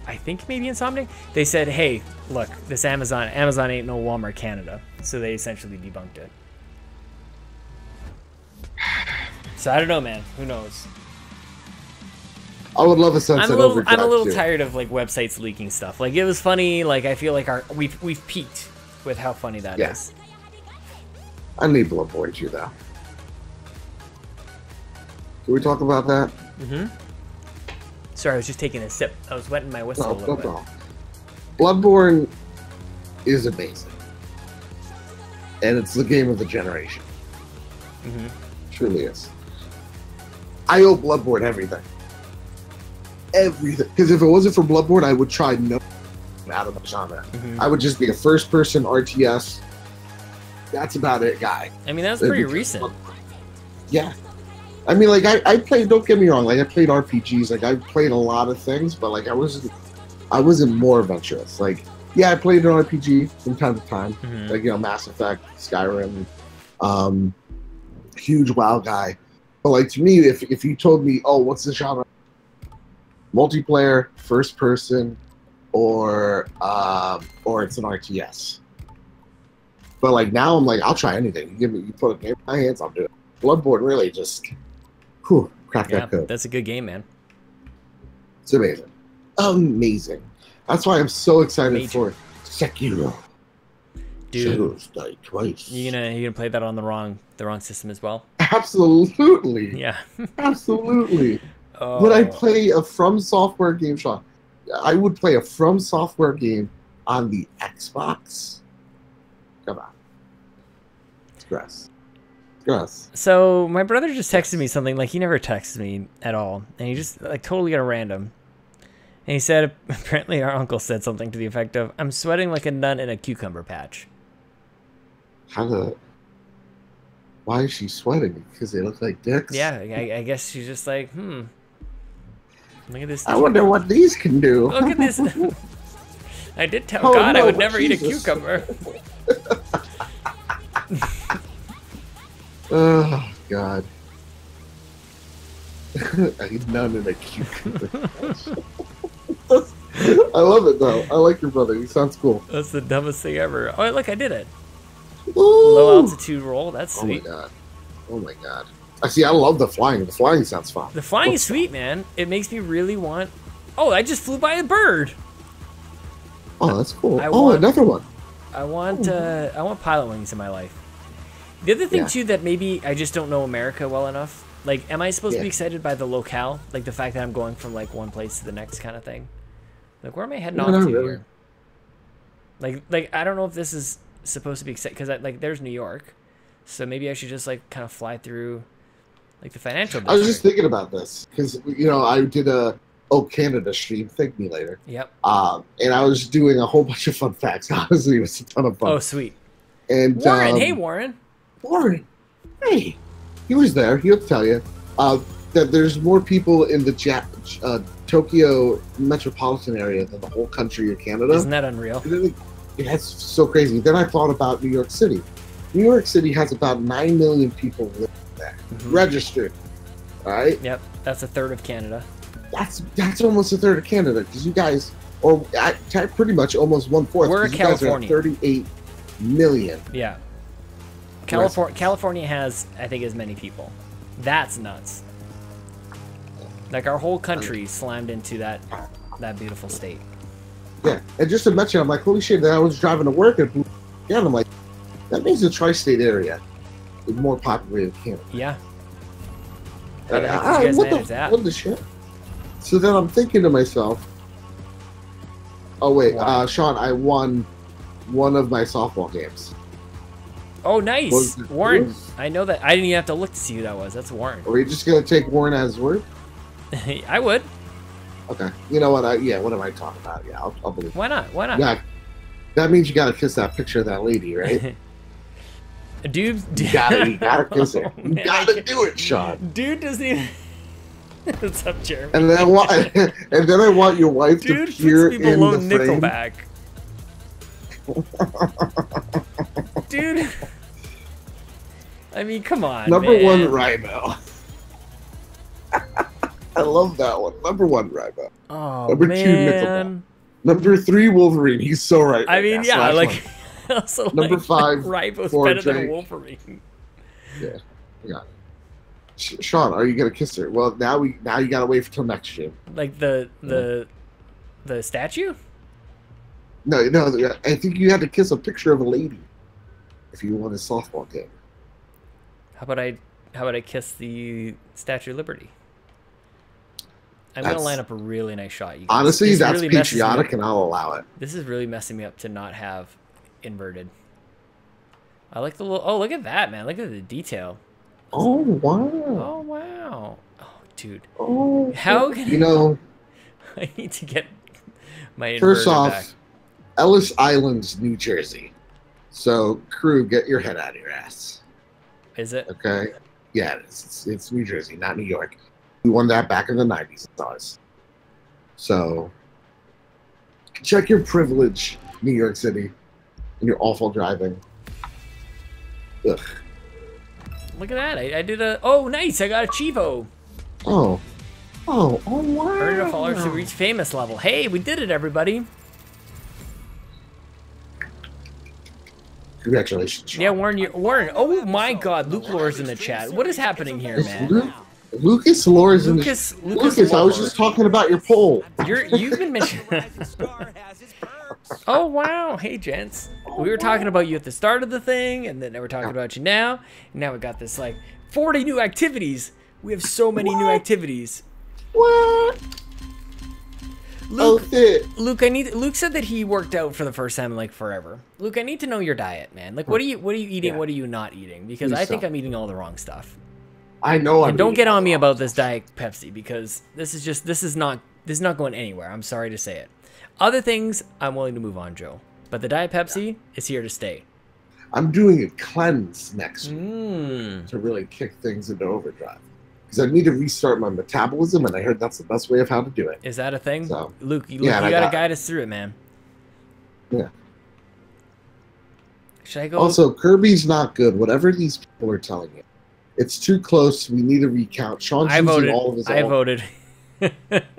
I think maybe Insomniac, they said, hey, look, this Amazon ain't no Walmart Canada. So they essentially debunked it. So I don't know, man. Who knows? I would love a Sunset Overdrive. I'm a little too. tired of like websites leaking stuff. Like it was funny. Like I feel like we've peaked with how funny that is. I need Bloodborne 2 though. Can we talk about that? Mm-hmm. Sorry, I was just taking a sip. I was wetting my whistle a little bit. Bloodborne is amazing, and it's the game of the generation. Mm-hmm. Truly is. I owe Bloodborne everything. Everything. Because if it wasn't for Bloodborne, I would try no out of the genre. Mm-hmm. I would just be a first-person RTS. That's about it, guy. I mean, that's pretty recent. Yeah. I mean, like, I played, don't get me wrong, like, I played RPGs, like, I played a lot of things, but, like, I wasn't more adventurous. Like, yeah, I played an RPG from time to time. Mm-hmm. Like, you know, Mass Effect, Skyrim, huge WoW guy. But, like, to me, if you told me, oh, what's the genre? Multiplayer, first person, or it's an RTS. But like now, I'm like, I'll try anything. You put a game in my hands, I'll do it. Bloodborne really just, crack that code. That's a good game, man. It's amazing, amazing. That's why I'm so excited for Sekiro. Dude, Shadows die twice. you gonna play that on the wrong system as well? Absolutely. Yeah. Absolutely. Oh. Would I play a From Software game, Sean? I would play a From Software game on the Xbox. Come on. It's gross. Gross. So my brother just texted me something, like he never texts me at all, and he just like totally got a random. And he said apparently our uncle said something to the effect of, "I'm sweating like a nut in a cucumber patch." Why is she sweating? Because they look like dicks? Yeah, I guess she's just like, look at this. I wonder what these can do. Look at this. I did tell God I would never eat a cucumber. Oh, God. I eat none in a cucumber. I love it, though. I like your brother. He sounds cool. That's the dumbest thing ever. Oh, look, I did it. Ooh. Low altitude roll. That's sweet. Oh, my God. Oh, my God. I love the flying. The flying sounds fun. The flying is sweet, man. It makes me really want... Oh, I just flew by a bird. Oh, that's cool. want- another one. I want pilot wings in my life. The other thing, too, that maybe I just don't know America well enough. Like, am I supposed to be excited by the locale? Like, the fact that I'm going from, like, one place to the next kind of thing? Like, where am I heading off to here? Like, I don't know if this is supposed to be excited, because, like, there's New York. So maybe I should just like kind of fly through like the financial district. I was just thinking about this because I did a Canada stream. Thank me later. Yep. And I was doing a whole bunch of fun facts. Honestly, it was a ton of fun. Oh, sweet. And Warren, hey Warren. Warren, hey, he was there. He'll tell you that there's more people in the Tokyo metropolitan area than the whole country of Canada. Isn't that unreal? That's so crazy. Then I thought about New York City. New York City has about 9 million people living there, registered. All right. Yep, that's a third of Canada. That's almost a third of Canada because you guys, or pretty much almost 1/4. We're California. 38 million. Yeah. California has, I think, as many people. That's nuts. Like our whole country slammed into that beautiful state. Yeah, and just to mention, I'm like, holy shit! Then I was driving to work and I'm like, that means the tri-state area is more populated than Canada. Yeah. What the shit? So then I'm thinking to myself, oh wait, Sean, I won one of my softball games. Oh, nice, Warren. I know that. I didn't even have to look to see who that was. That's Warren. Are we just gonna take Warren as his word? I would. Okay. You know what? What am I talking about? Yeah, I'll believe. Why not? Why not? Yeah. That means you gotta kiss that picture of that lady, right? Dude, you gotta kiss her. You gotta do it, Sean. Dude doesn't even. What's up, Jeremy? And then I want your wife to appear in the frame. Nickelback. Dude. I mean, come on. Number man. 1, Rhino. I love that one. Number 1, Rhino. Oh, Number man. 2, Nickelback. Number 3, Wolverine. He's so right. I mean, yeah, like. Also, Number 5, Ribo's better than Wolverine. Yeah. Sean, are you gonna kiss her? Well, now you gotta wait till next year. Like the statue? No. I think you had to kiss a picture of a lady if you won a softball game. How about I kiss the Statue of Liberty? I'm gonna line up a really nice shot. You guys. Honestly, this that's really patriotic, and I'll allow it. This is really messing me up to not have inverted. I like the little. Oh, look at that, man! Look at the detail. Oh wow! Oh wow! Oh, dude. Oh. How can I need to get my inverter first off, back. Ellis Island, New Jersey. So, crew, get your head out of your ass. Is it? Okay. Yeah, it is. It's New Jersey, not New York. We won that back in the 90s. It's ours. So, check your privilege, New York City, and your awful driving. Ugh. Look at that. I did a... Oh, nice. I got a Chivo. Oh, wow. Earned enough followers to reach famous level. Hey, we did it, everybody. Congratulations, Sean. Yeah, Warren. Oh, my God. Luke Lore's in the chat. What is happening here, man? Lucas Lore's in the Lucas, I was just talking about your poll. You've been mentioning... Oh, wow. Hey, gents. We were talking about you at the start of the thing, and then we're talking about you now. And now we got this, like, 40 new activities. We have so many new activities. What? Luke, oh, Luke said that he worked out for the first time in, like, forever. Luke, I need to know your diet, man. Like, what are you eating? Yeah. What are you not eating? Because I think I'm eating all the wrong stuff. I know. And don't get on me about this Diet Pepsi, because this is not going anywhere. I'm sorry to say it. Other things, I'm willing to move on, Joe. But the Diet Pepsi is here to stay. I'm doing a cleanse next week to really kick things into overdrive. Because I need to restart my metabolism, and I heard that's the best way of how to do it. Is that a thing? So, Luke, you got to guide us through it, man. Yeah. Should I go? Also, Kirby's not good. Whatever these people are telling you. It's too close. We need to recount. Sean's using all of his... I voted.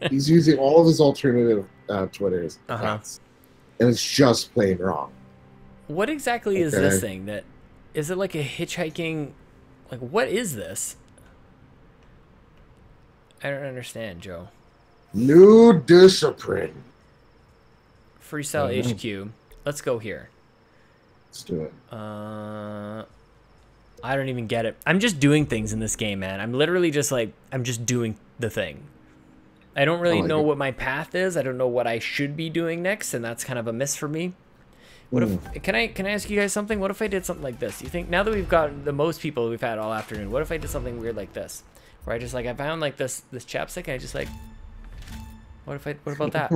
He's using all of his alternative Twitters accounts, and it's just plain wrong. What exactly is this thing? Is it like a hitchhiking? Like, what is this? I don't understand, Joe. New discipline. Freestyle HQ. Let's go here. Let's do it. I don't even get it. I'm just doing things in this game, man. I'm literally just like, I'm just doing the thing. I don't really know what my path is. I don't know what I should be doing next, and that's kind of a miss for me. What if can I ask you guys something? What if I did something like this? You think now that we've got the most people we've had all afternoon, what if I did something weird like this? Where I just like I found like this chapstick and I just like what about that?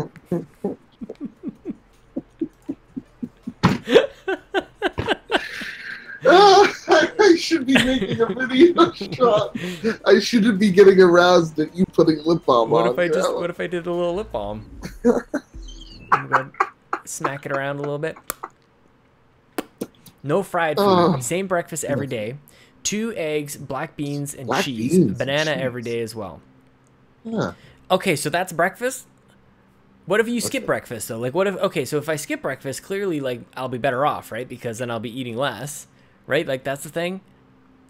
I should be making a video shot. I shouldn't be getting aroused at you putting lip balm What on. what if I did a little lip balm? I'm gonna smack it around a little bit. No fried food. Same breakfast every day. 2 eggs, black beans, and cheese. Banana every day as well. Yeah. Okay, so that's breakfast. What if you skip breakfast though? Like, what if? Okay, so if I skip breakfast, clearly, like, I'll be better off, right? Because then I'll be eating less, right? Like, that's the thing.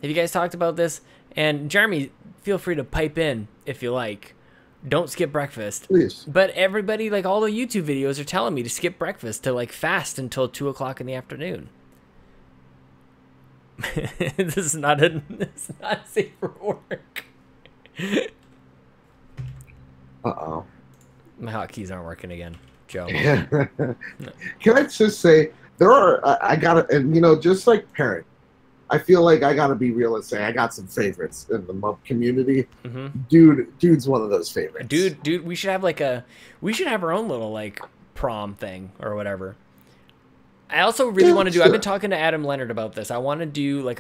Have you guys talked about this? And Jeremy, feel free to pipe in if you like. Don't skip breakfast. Please. But everybody, like, all the YouTube videos are telling me to skip breakfast, to like fast until 2 o'clock in the afternoon. This is not safe for work. Uh-oh. My hotkeys aren't working again, Joe. Can I just say, there are, I gotta, and you know, just like Parent, I feel like I gotta be realistic. I got some favorites in the MUB community. Dude's one of those favorites. Dude, we should have our own little like prom thing or whatever. I also really want to do. I've been talking to Adam Leonard about this. I want to do like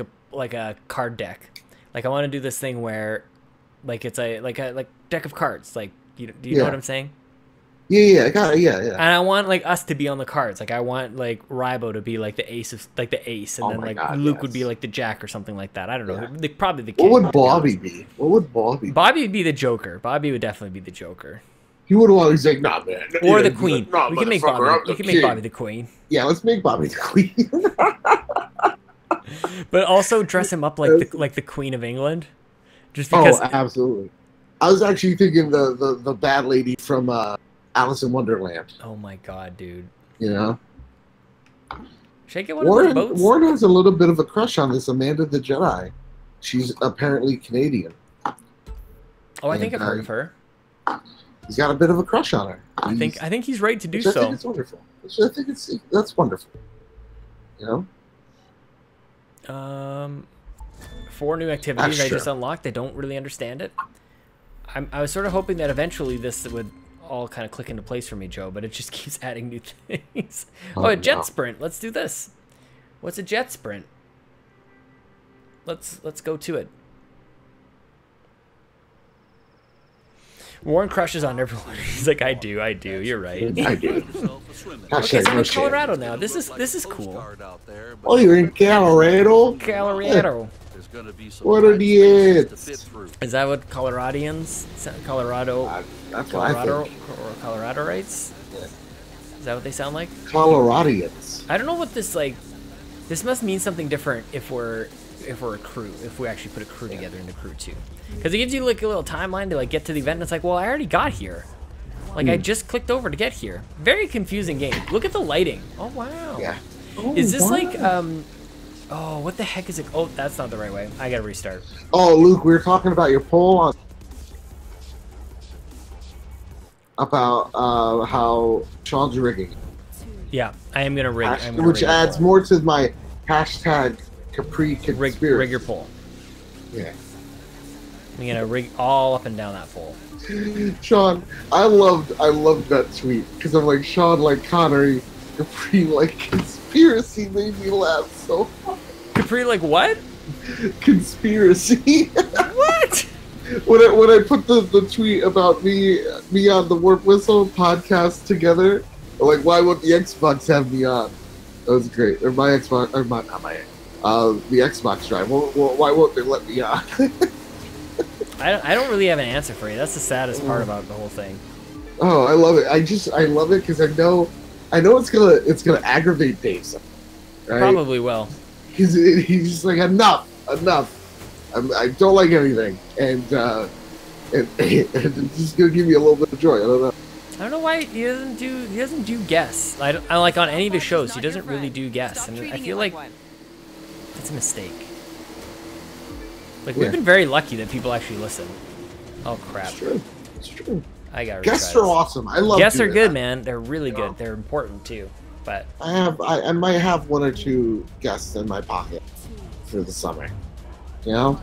a card deck. Like I want to do this thing where, like it's a deck of cards. Like do you know what I'm saying? Yeah, I got it. Yeah. And I want like us to be on the cards. Like I want like Rybo to be like the ace, and then like Luke would be like the jack or something like that. I don't know. Probably the king. What would Bobby be? Bobby would be the Joker. Bobby would definitely be the Joker. He would want to say, nah, man. Or the queen. We can make Bobby. We can make Bobby the queen. Yeah, let's make Bobby the queen. But also dress him up like the Queen of England. Just because. Oh, absolutely. I was actually thinking the bad lady from Alice in Wonderland. Oh my god, dude. You know? Should I get one of those boats? Warren has a little bit of a crush on this Amanda the Jedi. She's apparently Canadian. Oh, I think I've heard of her. He's got a bit of a crush on her. I think he's right to do so. I so. think it's wonderful. I think that's wonderful. You know? 4 new activities I just unlocked. I don't really understand it. I was sort of hoping that eventually this would all kind of click into place for me, Joe, but it just keeps adding new things. Oh, a jet sprint. Let's do this. What's a jet sprint? Let's go to it. Warren crushes on everyone. He's like, I do. You're right. I do. Okay, so I'm in Colorado now. This is cool. Oh, you're in Colorado? Colorado. What are the idiots? Is that what Coloradians? Colorado? That's Colorado or Coloradites? Yeah. Is that what they sound like? Coloradians. I don't know what this like. This must mean something different if we're a crew. If we actually put a crew together into crew 2, because it gives you like a little timeline to like get to the event. And it's like, well, I already got here. Like I just clicked over to get here. Very confusing game. Look at the lighting. Oh wow. Yeah. Oh, is this like Oh, what the heck is it? Oh, that's not the right way. I gotta restart. Oh, Luke, we were talking about your poll on about how Sean's rigging. Yeah, I am gonna rig. Which adds more to my hashtag Capri conspiracy. Rig your poll. Yeah. I'm gonna rig all up and down that poll. Sean, I loved that tweet because I'm like, Sean, like Connery, Capri, like conspiracy made me laugh so hard. Capri, like what? Conspiracy. What? When I put the tweet about me on the Warp Whistle podcast together, like, why won't the Xbox have me on? That was great. Or my Xbox, or not my, the Xbox Drive. Well, why won't they let me on? I don't really have an answer for you. That's the saddest part about the whole thing. Oh, I love it. I love it because I know it's gonna aggravate Dave. Right? Probably will. He's just like, enough. I don't like anything, and it's just gonna give me a little bit of joy. I don't know why he doesn't do guests. I like on any of his shows he doesn't really do guests, and I feel like that's a mistake. Like we've been very lucky that people actually listen. Oh crap! It's true. I got guests are awesome. I love guests are good, that. man. They're really good. They're important too. But I might have 1 or 2 guests in my pocket for the summer. You know?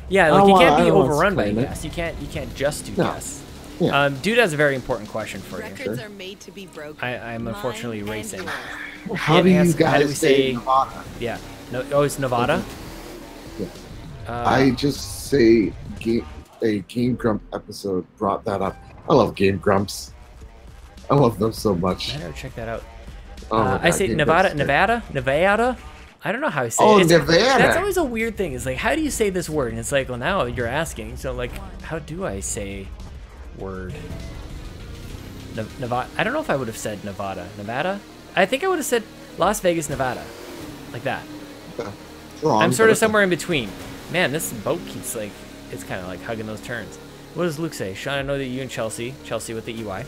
yeah, like you can't I be don't wanna overrun by claim it. guests. You can't just do No. guests. Yeah. Dude has a very important question for you. Records are made to be broken. I'm unfortunately Mine and racing. yours. How Yeah, do you how do guys we say say- Nevada? Yeah. No. Oh, it's Nevada. Yeah. Uh, I just say a Game Grump episode brought that up. I love Game Grumps. I love them so much. I never checked that out. Oh my I God, say Game Nevada, Grumps. Nevada. I don't know how I say Oh, it. Nevada. That's always a weird thing. It's like, how do you say this word? And it's like, well, now you're asking. So, like, how do I say word? Nevada. I don't know if I would have said Nevada. Nevada? I think I would have said Las Vegas, Nevada. Like that. Wrong, I'm sort but of somewhere in between. Man, this boat keeps, like, it's kind of like hugging those turns. What does Luke say? Sean, I know that you and Chelsea with the EY,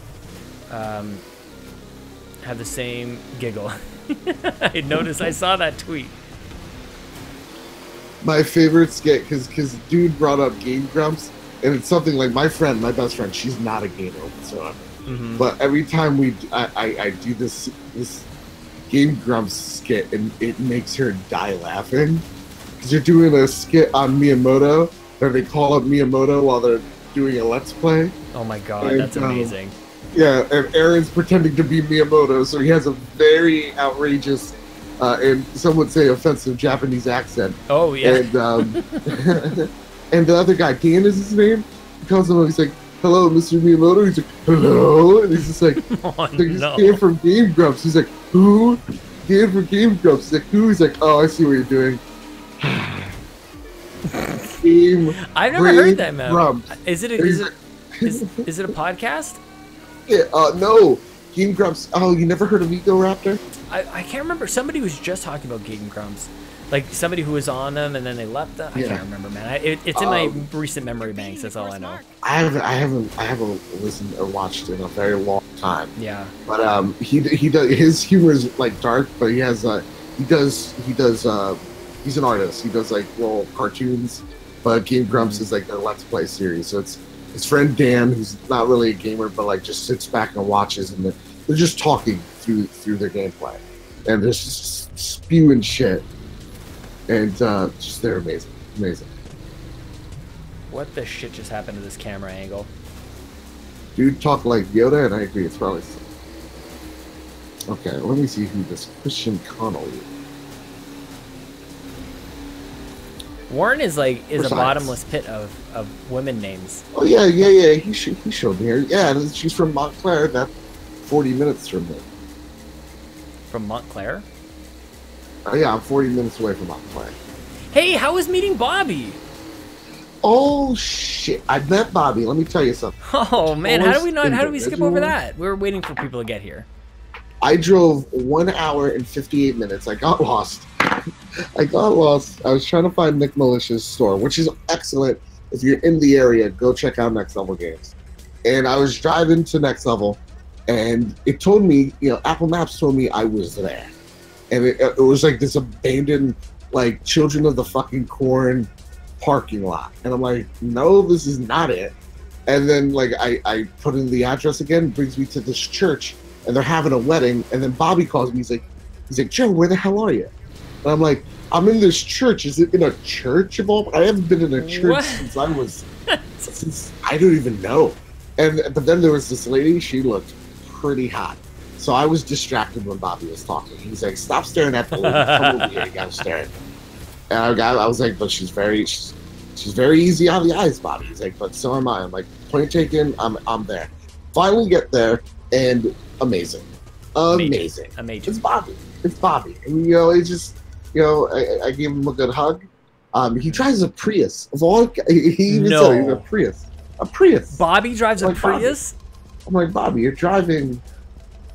have the same giggle. I noticed, I saw that tweet. My favorite skit, because dude brought up Game Grumps, and it's something like my best friend, she's not a gamer whatsoever. But every time I do this Game Grumps skit, and it makes her die laughing, because they're doing a skit on Miyamoto, where they call up Miyamoto while they're doing a Let's Play. Oh my god, And, that's amazing. Yeah, and Aaron's pretending to be Miyamoto, so he has a very outrageous, and some would say offensive Japanese accent. Oh yeah. And and the other guy, Dan is his name. He calls him up. He's like, "Hello, Mr. Miyamoto." He's like, "Hello," and he's just like, Oh, "He's no. Dan from Game Grumps." He's like, "Who?" Dan from Game Grumps. He's like, "Who?" He's like, "Oh, I see what you're doing." Game I've never heard that, man. Grumps. Is it And he's like, is it a podcast? yeah, no, Game Grumps. Oh, you never heard of Ego Raptor? I can't remember. Somebody was just talking about Game Grumps. Like somebody who was on them and then they left them. I Yeah. can't remember, man. It's in my recent memory banks. That's all I know. I haven't listened or watched in a very long time. Yeah. But he does, his humor is like dark, but he has he's an artist. He does like little cartoons, but Game Grumps is like a Let's Play series. So it's his friend Dan, who's not really a gamer, but like just sits back and watches, and they're just talking through their gameplay, and they're just spewing shit, and just they're amazing. What the shit just happened to this camera angle? Dude talk like Yoda, and I agree, it's probably. Okay, let me see who this Christian Connolly is. Warren is a Besides. bottomless pit of women names. Oh yeah. He showed me her. Yeah, she's from Montclair. That's 40 minutes from me. From Montclair? Oh yeah, I'm 40 minutes away from Montclair. Hey, how was meeting Bobby? Oh shit! I met Bobby. Let me tell you something. Oh man, how do we skip over individual. that? We were waiting for people to get here. I drove 1 hour and 58 minutes. I got lost. I was trying to find Nick Militia's store, which is excellent. If you're in the area, go check out Next Level Games. And I was driving to Next Level, and it told me, Apple Maps told me I was there. And it was like this abandoned, like, Children of the fucking Corn parking lot. And I'm like, no, this is not it. And then, like, I put in the address again, brings me to this church, and they're having a wedding. And then Bobby calls me. He's like, Joe, where the hell are you? And I'm like, I'm in this church. Is it in a church of all? I haven't been in a church What? since I don't even know. But then there was this lady. She looked pretty hot. So I was distracted when Bobby was talking. He's like, stop staring at the lady. Come over here. You gotta stare at me. And I was like, but she's very easy on the eyes, Bobby. He's like, but so am I. I'm like, point taken. I'm there. Finally get there, and amazing. It's Bobby. And, it's just, I gave him a good hug. He drives a Prius. Of all, he even said he's a Prius. A Prius. Bobby drives a Prius? I'm like, Bobby, you're driving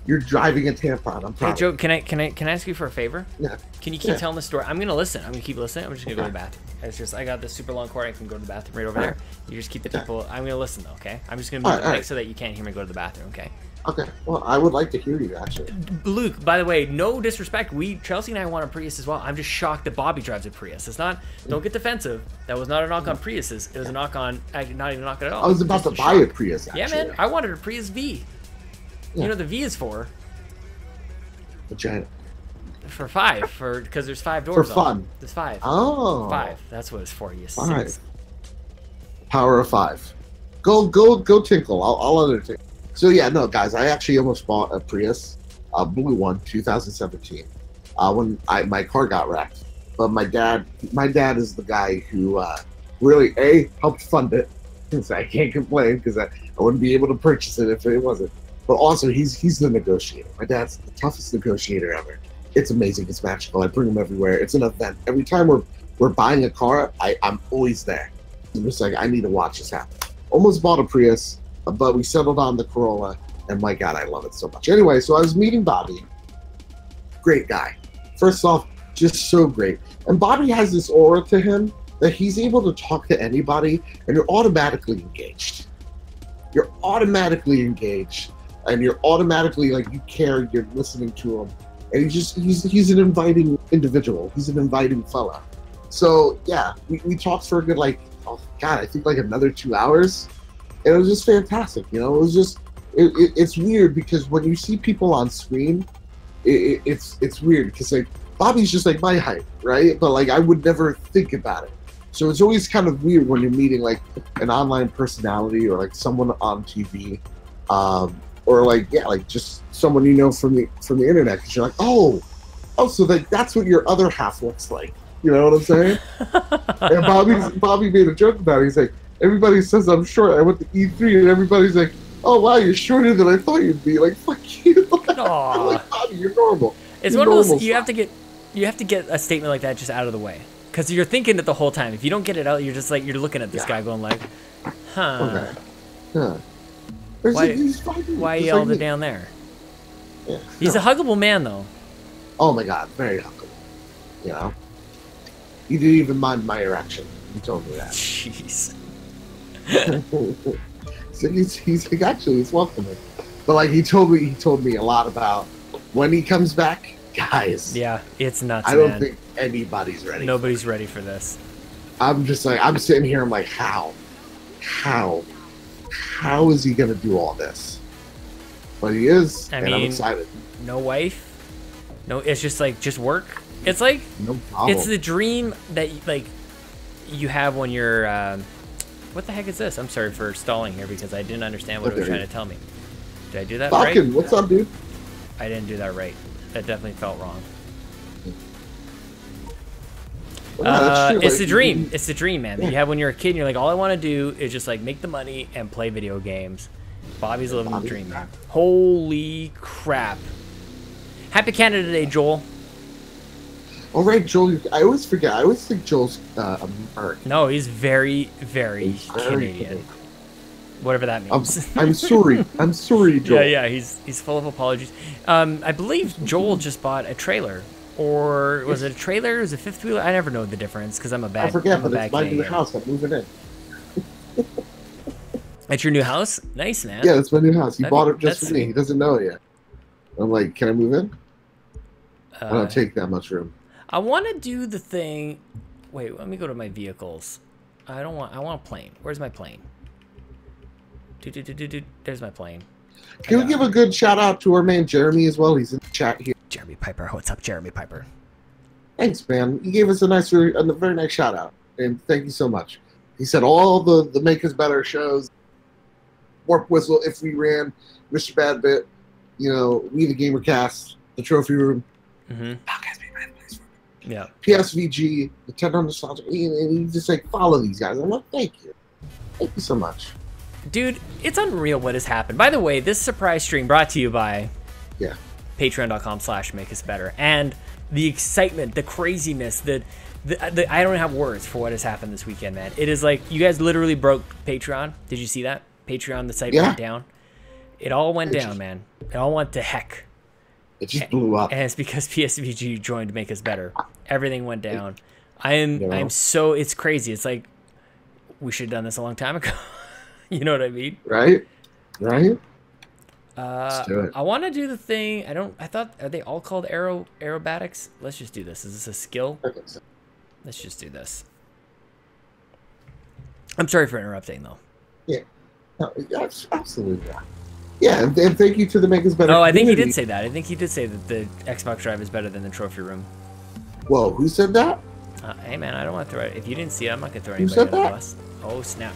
a tampon. I'm proud. Hey Joe, can I ask you for a favor? Yeah. Can you keep telling the story? I'm gonna listen. I'm gonna keep listening. I'm just gonna go to the bathroom. It's just I got this super long cord. I can go to the bathroom right over there. You just keep the people. I'm gonna listen though. Okay. I'm just gonna move the mic so that you can't hear me go to the bathroom. Okay. Okay. Well, I would like to hear you actually. Luke, by the way, no disrespect. Chelsea and I want a Prius as well. I'm just shocked that Bobby drives a Prius. It's not. Don't get defensive. That was not a knock on Priuses. It was a knock on. Not even a knock at all. I was about to buy a Prius. Actually. Yeah, man. I wanted a Prius V. Yeah. You know what the V is for? Vagina. For 5, because there's 5 For doors. fun. There's 5. Oh. 5. That's what it's for. You 5. 6. Power of 5. Go tinkle. I'll undertake. So yeah, no, guys, I actually almost bought a Prius, a blue one, 2017. When my car got wrecked, but my dad is the guy who really helped fund it. So I can't complain because I wouldn't be able to purchase it if it wasn't. But also, he's the negotiator. My dad's the toughest negotiator ever. It's amazing. It's magical. I bring him everywhere. It's an event. Every time we're buying a car, I'm always there. I'm just like, I need to watch this happen. Almost bought a Prius, but we settled on the Corolla, and my God, I love it so much. Anyway, so I was meeting Bobby. Great guy. First off, just so great. And Bobby has this aura to him that he's able to talk to anybody, and you're automatically engaged. You're automatically engaged, and you're automatically like you care. You're listening to him, and he's an inviting individual. He's an inviting fella. So yeah, we talked for a good oh God, I think another 2 hours, and it was just fantastic. You know, it was just it's weird because when you see people on screen, it's weird because Bobby's just my height, right? But I would never think about it. So it's always kind of weird when you're meeting an online personality or someone on TV, or just someone you know from the internet. Because you're oh, so that's what your other half looks like. You know what I'm saying? And Bobby made a joke about it. He's like, everybody says I'm short. I went to E3, and everybody's like, oh wow, you're shorter than I thought you'd be. Fuck you. I'm like, Bobby, you're normal. It's one of those you have to get a statement like that just out of the way. Because you're thinking it the whole time. If you don't get it out, you're just you're looking at this guy going huh. Okay. Huh. Why you all down there? Yeah. He's a huggable man, though. Oh my God, very huggable. You know? He didn't even mind my erection. He told me that. Jeez. So he's actually welcoming. But he told me a lot about when he comes back, guys. Yeah, it's nuts. I don't think anybody's ready. Nobody's ready for this. I'm just I'm sitting here. I'm like, how is he gonna do all this? But he is, and I'm excited. No wife. No, it's just work. It's no problem. It's the dream that you have when you're. What the heck is this? I'm sorry for stalling here because I didn't understand what it was trying to tell me. Did I do that Falcon, right? What's up, dude? I didn't do that right. That definitely felt wrong. Well, it's the dream. It's the dream, man. That you have when you're a kid and you're all I want to do is just make the money and play video games. Bobby's living the dream, man. Holy crap. Happy Canada Day, Joel. All right, Joel. I always forget. I always think Joel's American. No, he's very, very Canadian. Whatever that means. I'm sorry. I'm sorry, Joel. Yeah. He's full of apologies. I believe Joel just bought a trailer. Or was it a trailer? Was it a fifth wheeler? I never know the difference because I'm a bad. I forget, but it's my new house. I'm moving in. It's your new house? Nice, man. Yeah, it's my new house. He bought it just for me. He doesn't know it yet. I'm like, can I move in? I don't take that much room. I want to do the thing. Wait, let me go to my vehicles. I want a plane. Where's my plane? There's my plane. Can we give a good shout out to our man Jeremy as well? He's in the chat here. Jeremy Piper. What's up, Jeremy Piper? Thanks, man. He gave us a very nice shout out, and thank you so much. He said all the Make Us Better shows, Warp Whistle, If We Ran, Mr. Bad Bit, We the Gamer Cast, the Trophy Room, Podcast Be My Place. Yeah. PSVG, the Nintendo Nostalgia, and he just follow these guys. I'm like, thank you so much. Dude, it's unreal what has happened. By the way, this surprise stream brought to you by patreon.com/makeusbetter. And the excitement, the craziness, the I don't have words for what has happened this weekend, man. It is you guys literally broke Patreon. Did you see that? Patreon, the site went down. It all went down, man. It all went to heck. It just blew up. And it's because PSVG joined Make Us Better. Everything went down. I'm so, it's crazy. It's we should have done this a long time ago. You know what I mean? Right? Let's do it. I want to do the thing. I thought, are they all called aerobatics? Let's just do this. Is this a skill? I think so. Let's just do this. I'm sorry for interrupting, though. Yeah. No, absolutely. Yeah, and thank you to the Make Us Better. Oh, I think he community. did say that. I think he did say that the Xbox Drive is better than the trophy room. Whoa, who said that? Hey man, I don't want to throw it. If you didn't see it, I'm not gonna throw Who anybody said under the that? bus. Oh snap!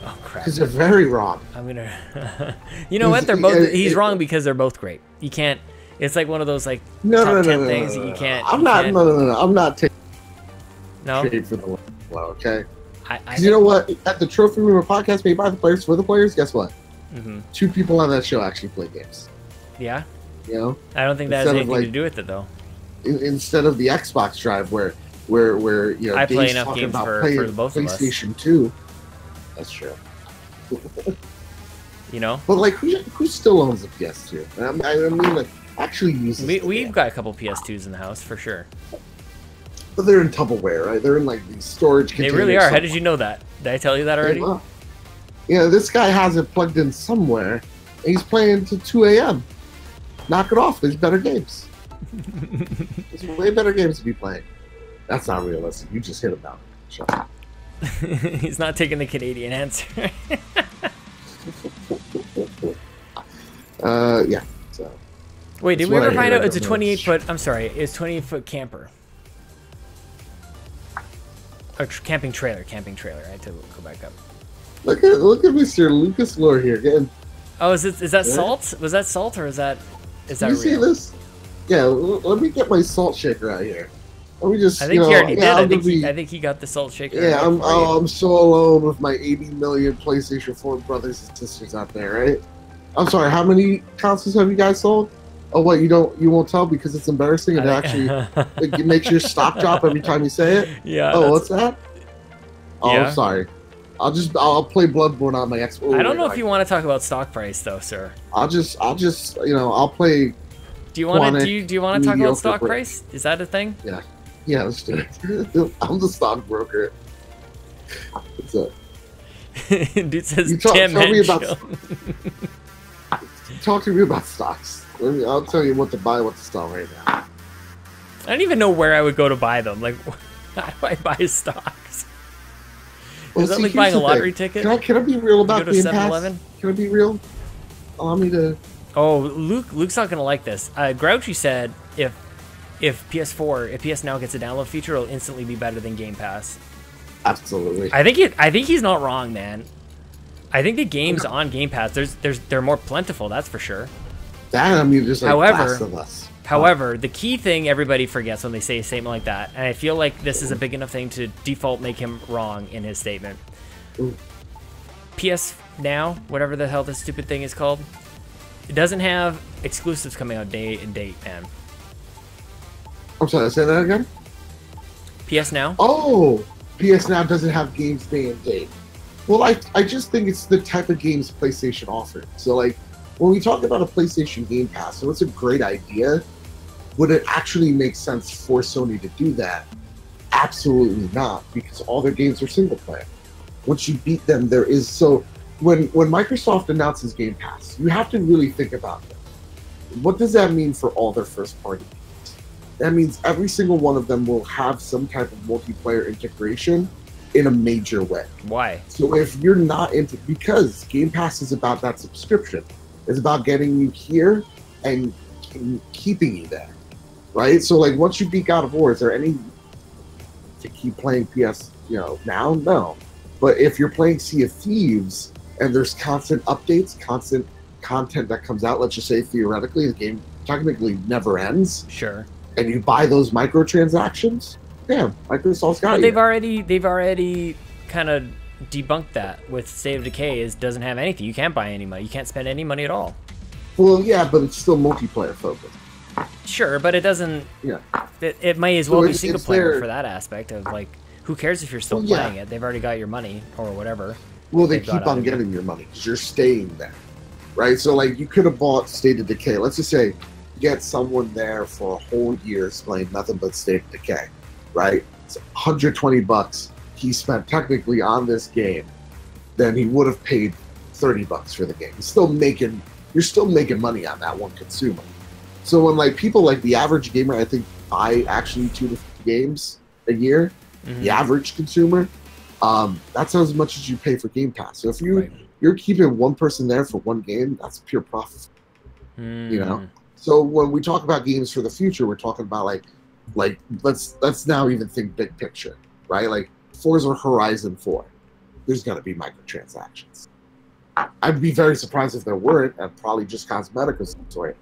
Oh crap! Because they're very wrong. I'm gonna. You know what? They're both. He's wrong because they're both great. You can't. It's like one of those like top 10 things that you can't. I'm not. No. I'm not taking No. shade for the well. Okay. I You know what? At the Trophy Room podcast made by the players for the players, guess what? Mm-hmm. 2 people on that show actually play games. Yeah. You know, I don't think that has Instead of, anything to like, do with it though. Instead of the Xbox Drive, where you know, I play Dave's enough talking games about for playing the both of us. PlayStation 2. That's true. You know. But like, who still owns a PS2? I mean, like, actually uses. We've got a couple PS2s in the house for sure. But they're in Tupperware, right? They're in like these storage They containers. really are. How somewhere. did you know that? Did I tell you that already? Well, yeah, this guy has it plugged in somewhere, and he's playing to 2 a.m. Knock it off. There's better games. There's way better games to be playing. That's not realistic. You just hit him down. Shut up. He's not taking the Canadian answer. Yeah. So. Wait, did That's we what ever I find heard. out it's a I don't know. 28 foot? I'm sorry, it's 28-foot camper. Or camping trailer. I had to go back up. Look at Mr. Lucas Lore here again. Oh, is that Yeah. salt? Was that salt or is that You real? see this? Yeah. Let me get my salt shaker out here. Let me just. I think you know, he already did. yeah, I think he got the salt shaker. Yeah, out for you. I'm so alone with my 80 million PlayStation 4 brothers and sisters out there, right? I'm sorry, how many consoles have you guys sold? Oh, what, you won't tell because it's embarrassing and it makes your stock drop every time you say it? Yeah. Oh, that's- what's that? Oh, Yeah. I'm sorry. I'll play Bloodborne on my Xbox. I don't know if you want to talk about stock price though, sir. I'll just I'll play. Do you want to Quantic, do you want to talk about mediocre stock break. price? Is that a thing? Yeah, let's do it. I'm the stockbroker. What's up? Dude says, You talk "Damn me man, about chill." Talk to me about stocks. I'll tell you what to buy, what to sell right now. I don't even know where I would go to buy them. Like, how do I buy stocks? Is that see, like here's buying a the lottery thing. ticket? Can I be real about go to Game Pass? 7-Eleven? Can I be real? Allow me to. Oh, Luke's not gonna like this. Grouchy said if PS Now gets a download feature, it'll instantly be better than Game Pass. Absolutely. I think he's not wrong, man. I think the games on Game Pass, they're more plentiful. That's for sure. That, I mean, just like However- Last of Us. However, the key thing everybody forgets when they say a statement like that, and I feel like this is a big enough thing to default make him wrong in his statement. Ooh. PS Now, whatever the hell this stupid thing is called, it doesn't have exclusives coming out day and date, man. I'm sorry, say that again? PS Now? Oh! PS Now doesn't have games day and date. Well, I just think it's the type of games PlayStation offers. So, like, when we talk about a PlayStation Game Pass, so it's a great idea. Would it actually make sense for Sony to do that? Absolutely not, because all their games are single player. Once you beat them, there is so when Microsoft announces Game Pass, you have to really think about it. What does that mean for all their first party games? That means every single one of them will have some type of multiplayer integration in a major way. Why? So if you're not into, because Game Pass is about that subscription, it's about getting you here and keeping you there, right? So like once you beat God of War, is there any to keep playing PS now? No, but if you're playing Sea of Thieves and there's constant updates, constant content that comes out, let's just say theoretically the game technically never ends, Sure. and you buy those microtransactions, damn, Microsoft's got But you. they've already kind of debunked that with State of Decay. It doesn't have anything. You can't buy any money. You can't spend any money at all. Well, yeah, but it's still multiplayer focused. Sure, but it doesn't. Yeah. It may as well So be it's single player their- for that aspect of like, who cares if you're still Well, yeah. playing it? They've already got your money or whatever. Well, they They've got keep on out of it. getting your money because you're staying there, right? So, like, you could have bought State of Decay. Let's just say you get someone there for a whole year playing nothing but State of Decay, right? It's $120 he spent technically on this game. Then he would have paid $30 for the game. You're still making money on that one consumer. So when like people like the average gamer, I think buy actually 2 to 3 games a year. Mhm. The average consumer, that's as much as you pay for Game Pass. So if you Right. you're keeping one person there for one game, that's pure profit. You know? So when we talk about games for the future, we're talking about like let's now even think big picture, right? Like Forza Horizon 4, there's gonna be microtransactions. I'd be very surprised if there weren't, and probably just cosmetic of some sort.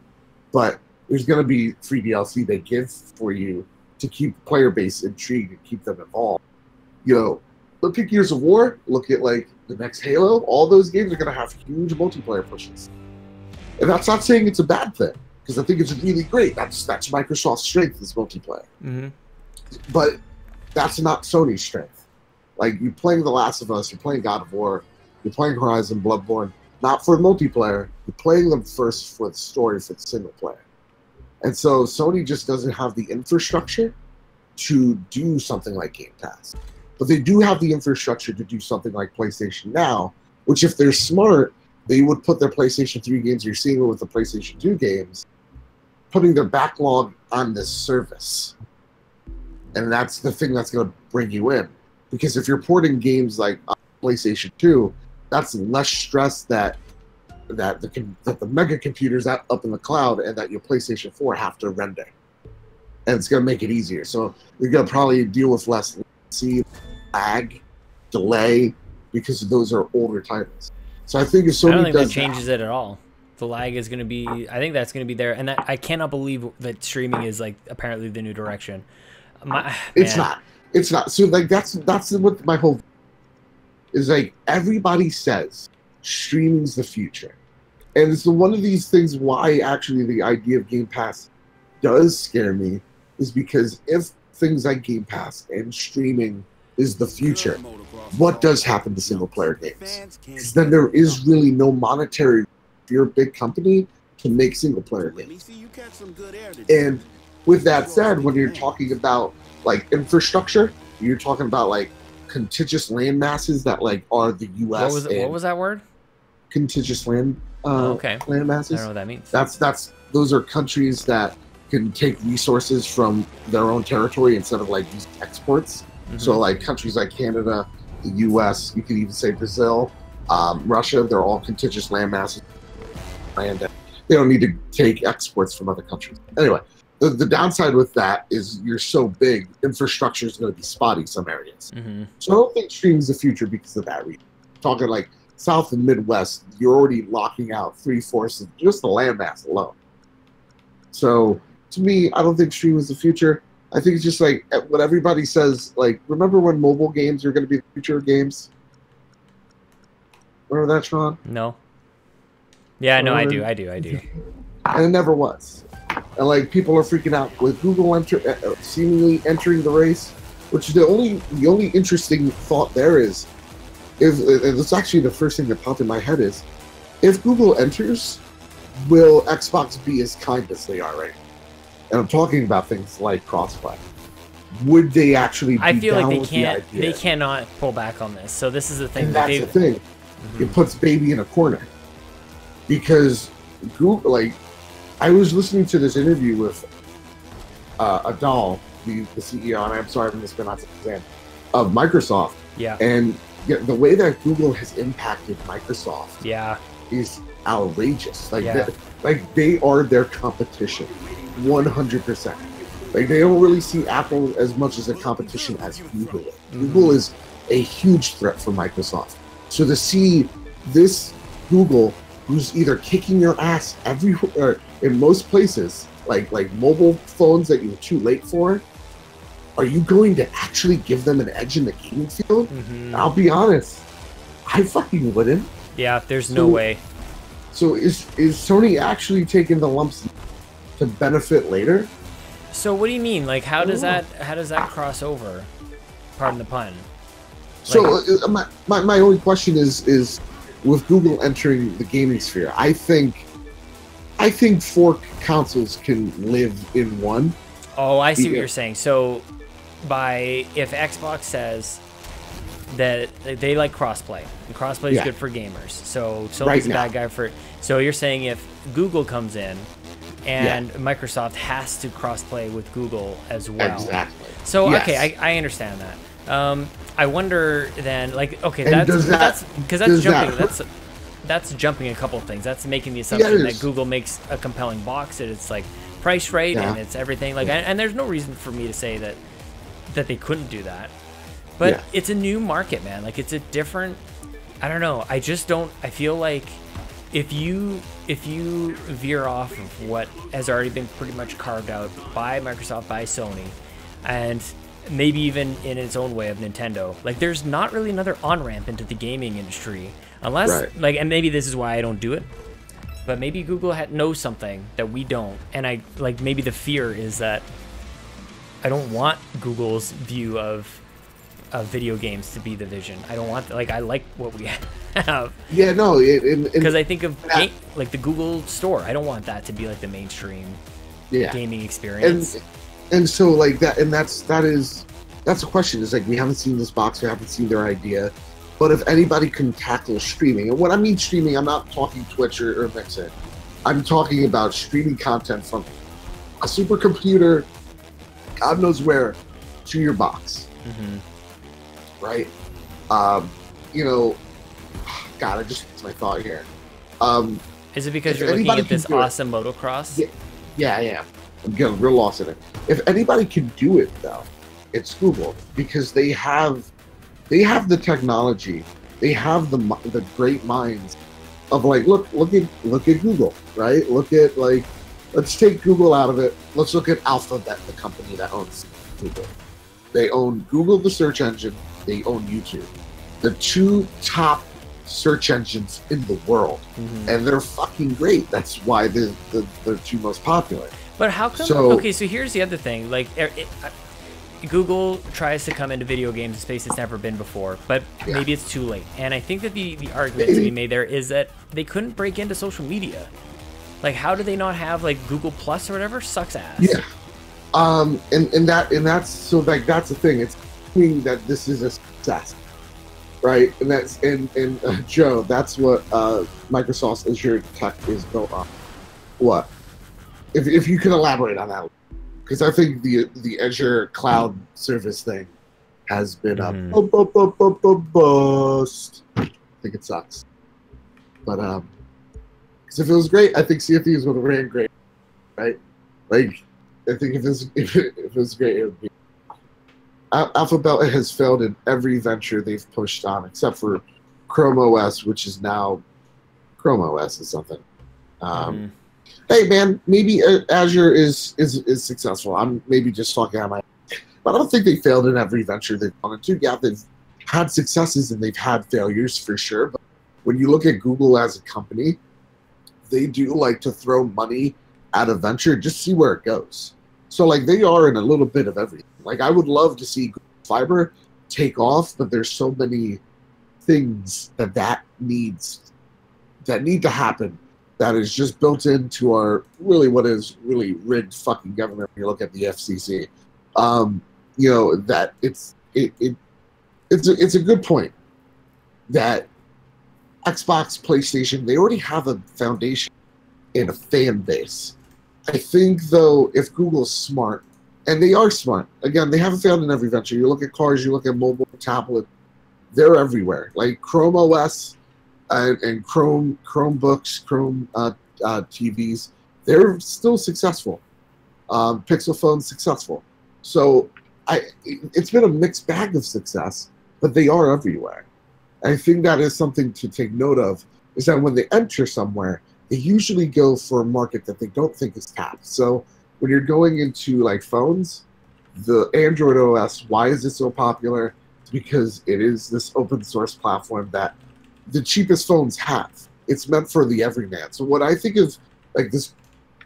But there's gonna be free DLC they give for you to keep player base intrigued and keep them involved. You know, look at Gears of War, look at like the next Halo, all those games are gonna have huge multiplayer pushes. And that's not saying it's a bad thing, because I think it's really great. That's Microsoft's strength is multiplayer. But that's not Sony's strength. Like, you're playing The Last of Us, you're playing God of War, you're playing Horizon, Bloodborne, not for multiplayer. You're playing them first for the story, for the single player. And so Sony just doesn't have the infrastructure to do something like Game Pass. But they do have the infrastructure to do something like PlayStation Now, which if they're smart, they would put their PlayStation 3 games, you're seeing it with the PlayStation 2 games, putting their backlog on this service. And that's the thing that's going to bring you in. Because if you're porting games like PlayStation 2, that's less stress that the mega computers up in the cloud and that your PlayStation 4 have to render. And it's going to make it easier. So you're going to probably deal with less latency, lag, delay, because those are older titles. So I think if Sony I don't think that does changes it at all. The lag is going to be, I think that's going to be there. And that, I cannot believe that streaming is like apparently the new direction. It's not. So like that's what my whole is like. Everybody says streaming's the future, and it's one of these things. Why actually the idea of Game Pass does scare me is because if things like Game Pass and streaming is the future, what does happen to single player games? Because then there is really no monetary if you're a big company to make single player games. And with that said, when you're talking about like infrastructure, you're talking about like contiguous land masses that like are the U.S. What was that word? Contiguous land. Okay. Land masses. I don't know what that means. Those are countries that can take resources from their own territory instead of like using exports. So like countries like Canada, the U.S., you could even say Brazil, Russia, they're all contiguous land masses. And they don't need to take exports from other countries. Anyway, the downside with that is you're so big, infrastructure is going to be spotty in some areas. So I don't think streaming is the future because of that reason. Talking like South and Midwest, you're already locking out 3/4 of just the landmass alone. So to me, I don't think streaming is the future. I think it's just like what everybody says. Like, remember when mobile games are going to be the future of games? Remember that, Sean? No. Yeah, no, I do. And it never was. And like people are freaking out with Google seemingly entering the race, which the only interesting thought there is, if it's actually the first thing that popped in my head is, if Google enters, will Xbox be as kind as they are right now? And I'm talking about things like crossplay. Would they actually? I feel like they can't. They cannot pull back on this. So this is the thing. And that's the thing. It puts baby in a corner because Google. Like, I was listening to this interview with Adal, the CEO, and I'm sorry if I'm mispronouncing his name, of Microsoft. Yeah. And the way that Google has impacted Microsoft. Yeah. Is outrageous. Like they are their competition, 100%. Like they don't really see Apple as much as a competition as Google is. Google is a huge threat for Microsoft. So to see this Google, who's either kicking your ass everywhere in most places, like mobile phones that you're too late for, are you going to actually give them an edge in the gaming field? I'll be honest, I fucking wouldn't. Yeah, there's no way. So is Sony actually taking the lumps to benefit later? So what do you mean? Like, how does that cross over? Pardon the pun. So my only question is with Google entering the gaming sphere, I think 4 consoles can live in one. Oh, I see what you're saying. So if Xbox says that they like crossplay, and crossplay is good for gamers, so Sony's a bad guy for. So you're saying if Google comes in and Microsoft has to crossplay with Google as well. Exactly. So okay, I understand that. I wonder then, like, okay, that's jumping. that's jumping a couple of things. That's making the assumption it that is. Google makes a compelling box, that it's like priced right Yeah. and it's everything. Like, and there's no reason for me to say that they couldn't do that. But it's a new market, man. Like, it's a different. I don't know. I just don't. I feel like if you veer off of what has already been pretty much carved out by Microsoft, by Sony, and maybe even in its own way of Nintendo, like, there's not really another on-ramp into the gaming industry unless like, and maybe this is why I don't do it, but maybe Google knows something that we don't, and I like, maybe the fear is that I don't want Google's view of video games to be the vision. I don't want, like, I like what we have. Yeah, no, because I think of like the Google Store. I don't want that to be like the mainstream gaming experience. And so like that, and that's a question. Is like, we haven't seen this box, we haven't seen their idea, but if anybody can tackle streaming, and when I mean streaming, I'm not talking Twitch or Mixer. I'm talking about streaming content from a supercomputer, God knows where, to your box. Right? You know, God, I just lost my thought here. Is it because you're looking at this awesome motocross? Yeah. I'm getting real lost in it. If anybody can do it, though, it's Google, because they have the technology, they have the great minds of, like, look at Google, right? Look at, like, let's take Google out of it. Let's look at Alphabet, the company that owns Google. They own Google, the search engine. They own YouTube, the two top search engines in the world, and they're fucking great. That's why they're two most popular. But how come? Okay, so here's the other thing. Like, Google tries to come into video games, a space it's never been before, but maybe it's too late. And I think that the argument to be made there is that they couldn't break into social media. Like, how do they not have, like, Google Plus or whatever? Sucks ass. Yeah. And that's so, like, that's the thing. It's that this is a success, right? And that's Joe, that's what Microsoft's Azure tech is built on. What? If you can elaborate on that, because I think the Azure cloud service thing has been a bust. I think it sucks, but because if it was great, I think CFDs would have ran great, right? Like, I think if it was great, it would be. Alphabet has failed in every venture they've pushed on, except for Chrome OS, which is now Chrome OS is something. Hey, man, maybe Azure is successful. I'm maybe just talking on my, but I don't think they failed in every venture they've wanted to. Yeah, they've had successes and they've had failures for sure. But when you look at Google as a company, they do like to throw money at a venture, just see where it goes. So, like, they are in a little bit of everything. Like, I would love to see Google Fiber take off, but there's so many things that need to happen that is just built into our what is really rigged fucking government. When you look at the FCC, you know, that it's a good point that Xbox, PlayStation, they already have a foundation and a fan base. I think, though, if Google's smart, and they are smart, again, they haven't failed in every venture. You look at cars, you look at mobile, tablet, they're everywhere. Like Chrome OS and Chromebooks, Chrome TVs, they're still successful. Pixel phones, successful. So it's been a mixed bag of success, but they are everywhere. I think that is something to take note of, is that when they enter somewhere, they usually go for a market that they don't think is tapped. So when you're going into, like, phones, the Android OS, why is it so popular? It's because it is this open source platform that the cheapest phones have. It's meant for the everyman. So what I think of, like, this,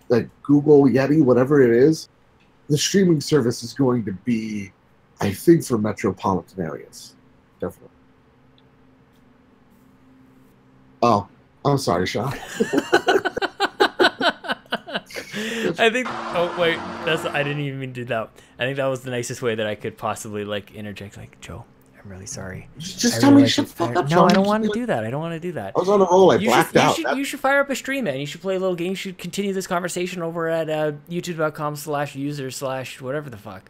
like, Google Yeti, whatever it is, the streaming service is going to be, I think, for metropolitan areas. Definitely. Oh, I'm sorry, Sean. I think. Oh wait, I didn't even mean to do that. I think that was the nicest way that I could possibly, like, interject. Like, Joe, I'm really sorry. Just tell me to shut the fuck up. No, I don't want to do that. I don't want to do that. I was on a roll. I blacked out. You should fire up a stream, man. You should play a little game. You should continue this conversation over at youtube.com/user/ whatever the fuck.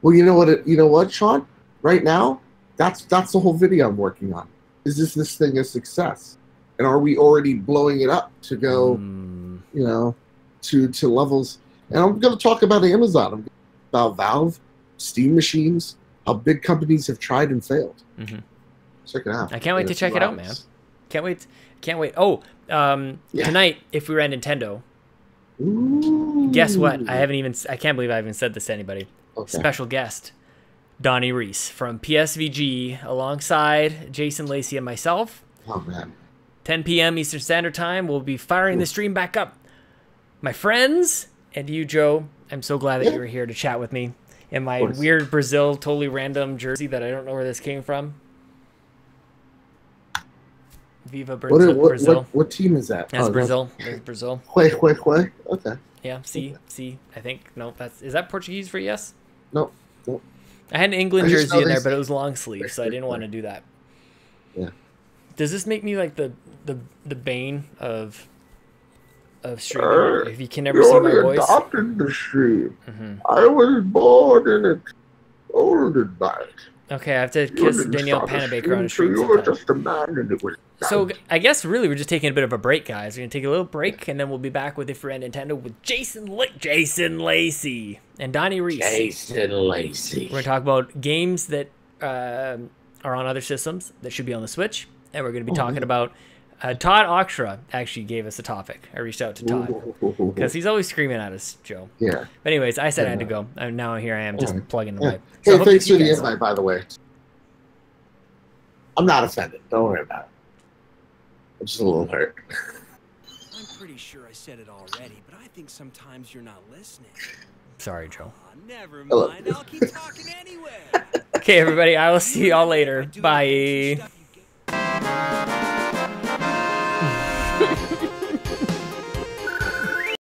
Well, you know what, Sean? Right now, that's the whole video I'm working on. Is this thing a success? And are we already blowing it up to go, you know, to levels? And I'm going to talk about Amazon. I'm about Valve, Steam machines, how big companies have tried and failed. Check it out. I can't wait to check it out, man. Can't wait. Can't wait. Oh, tonight, if we were at Nintendo, guess what? I can't believe I haven't said this to anybody. Special guest, Donnie Reese from PSVG, alongside Jason Lacey and myself. Oh, man. 10 p.m. Eastern Standard Time. We'll be firing the stream back up. My friends, and you, Joe, I'm so glad that you were here to chat with me in my weird Brazil, totally random jersey that I don't know where this came from. Viva Brazil. What team is that? That's Brazil. That's Brazil. Hue. Okay. Yeah, see, I think. No, is that Portuguese for yes? No. I had an England jersey in there, but it was long sleeve, so I didn't want to do that. Yeah. Does this make me like the bane of streaming? If you can never see my voice. Adopted the stream. I was born in it, olded by it. Okay, I have to kiss Danielle Panabaker on a stream. You were just a man, and it was. So I guess really we're just taking a bit of a break, guys. We're gonna take a little break, and then we'll be back with If You're at Nintendo with Jason Lacey and Donnie Reese. Jason Lacey. We're gonna talk about games that are on other systems that should be on the Switch, and we're gonna be talking about. Todd Oxtra actually gave us a topic. I reached out to Todd because he's always screaming at us, Joe. Yeah. But anyways, I said I had to go, and now here I am just plugging away. Hey, So thanks for the invite, by the way. I'm not offended. Don't worry about it. I'm just a little hurt. I'm pretty sure I said it already, but I think sometimes you're not listening. Sorry, Joe. Never mind. I'll keep talking anyway. Okay, everybody. I will see y'all later. Bye.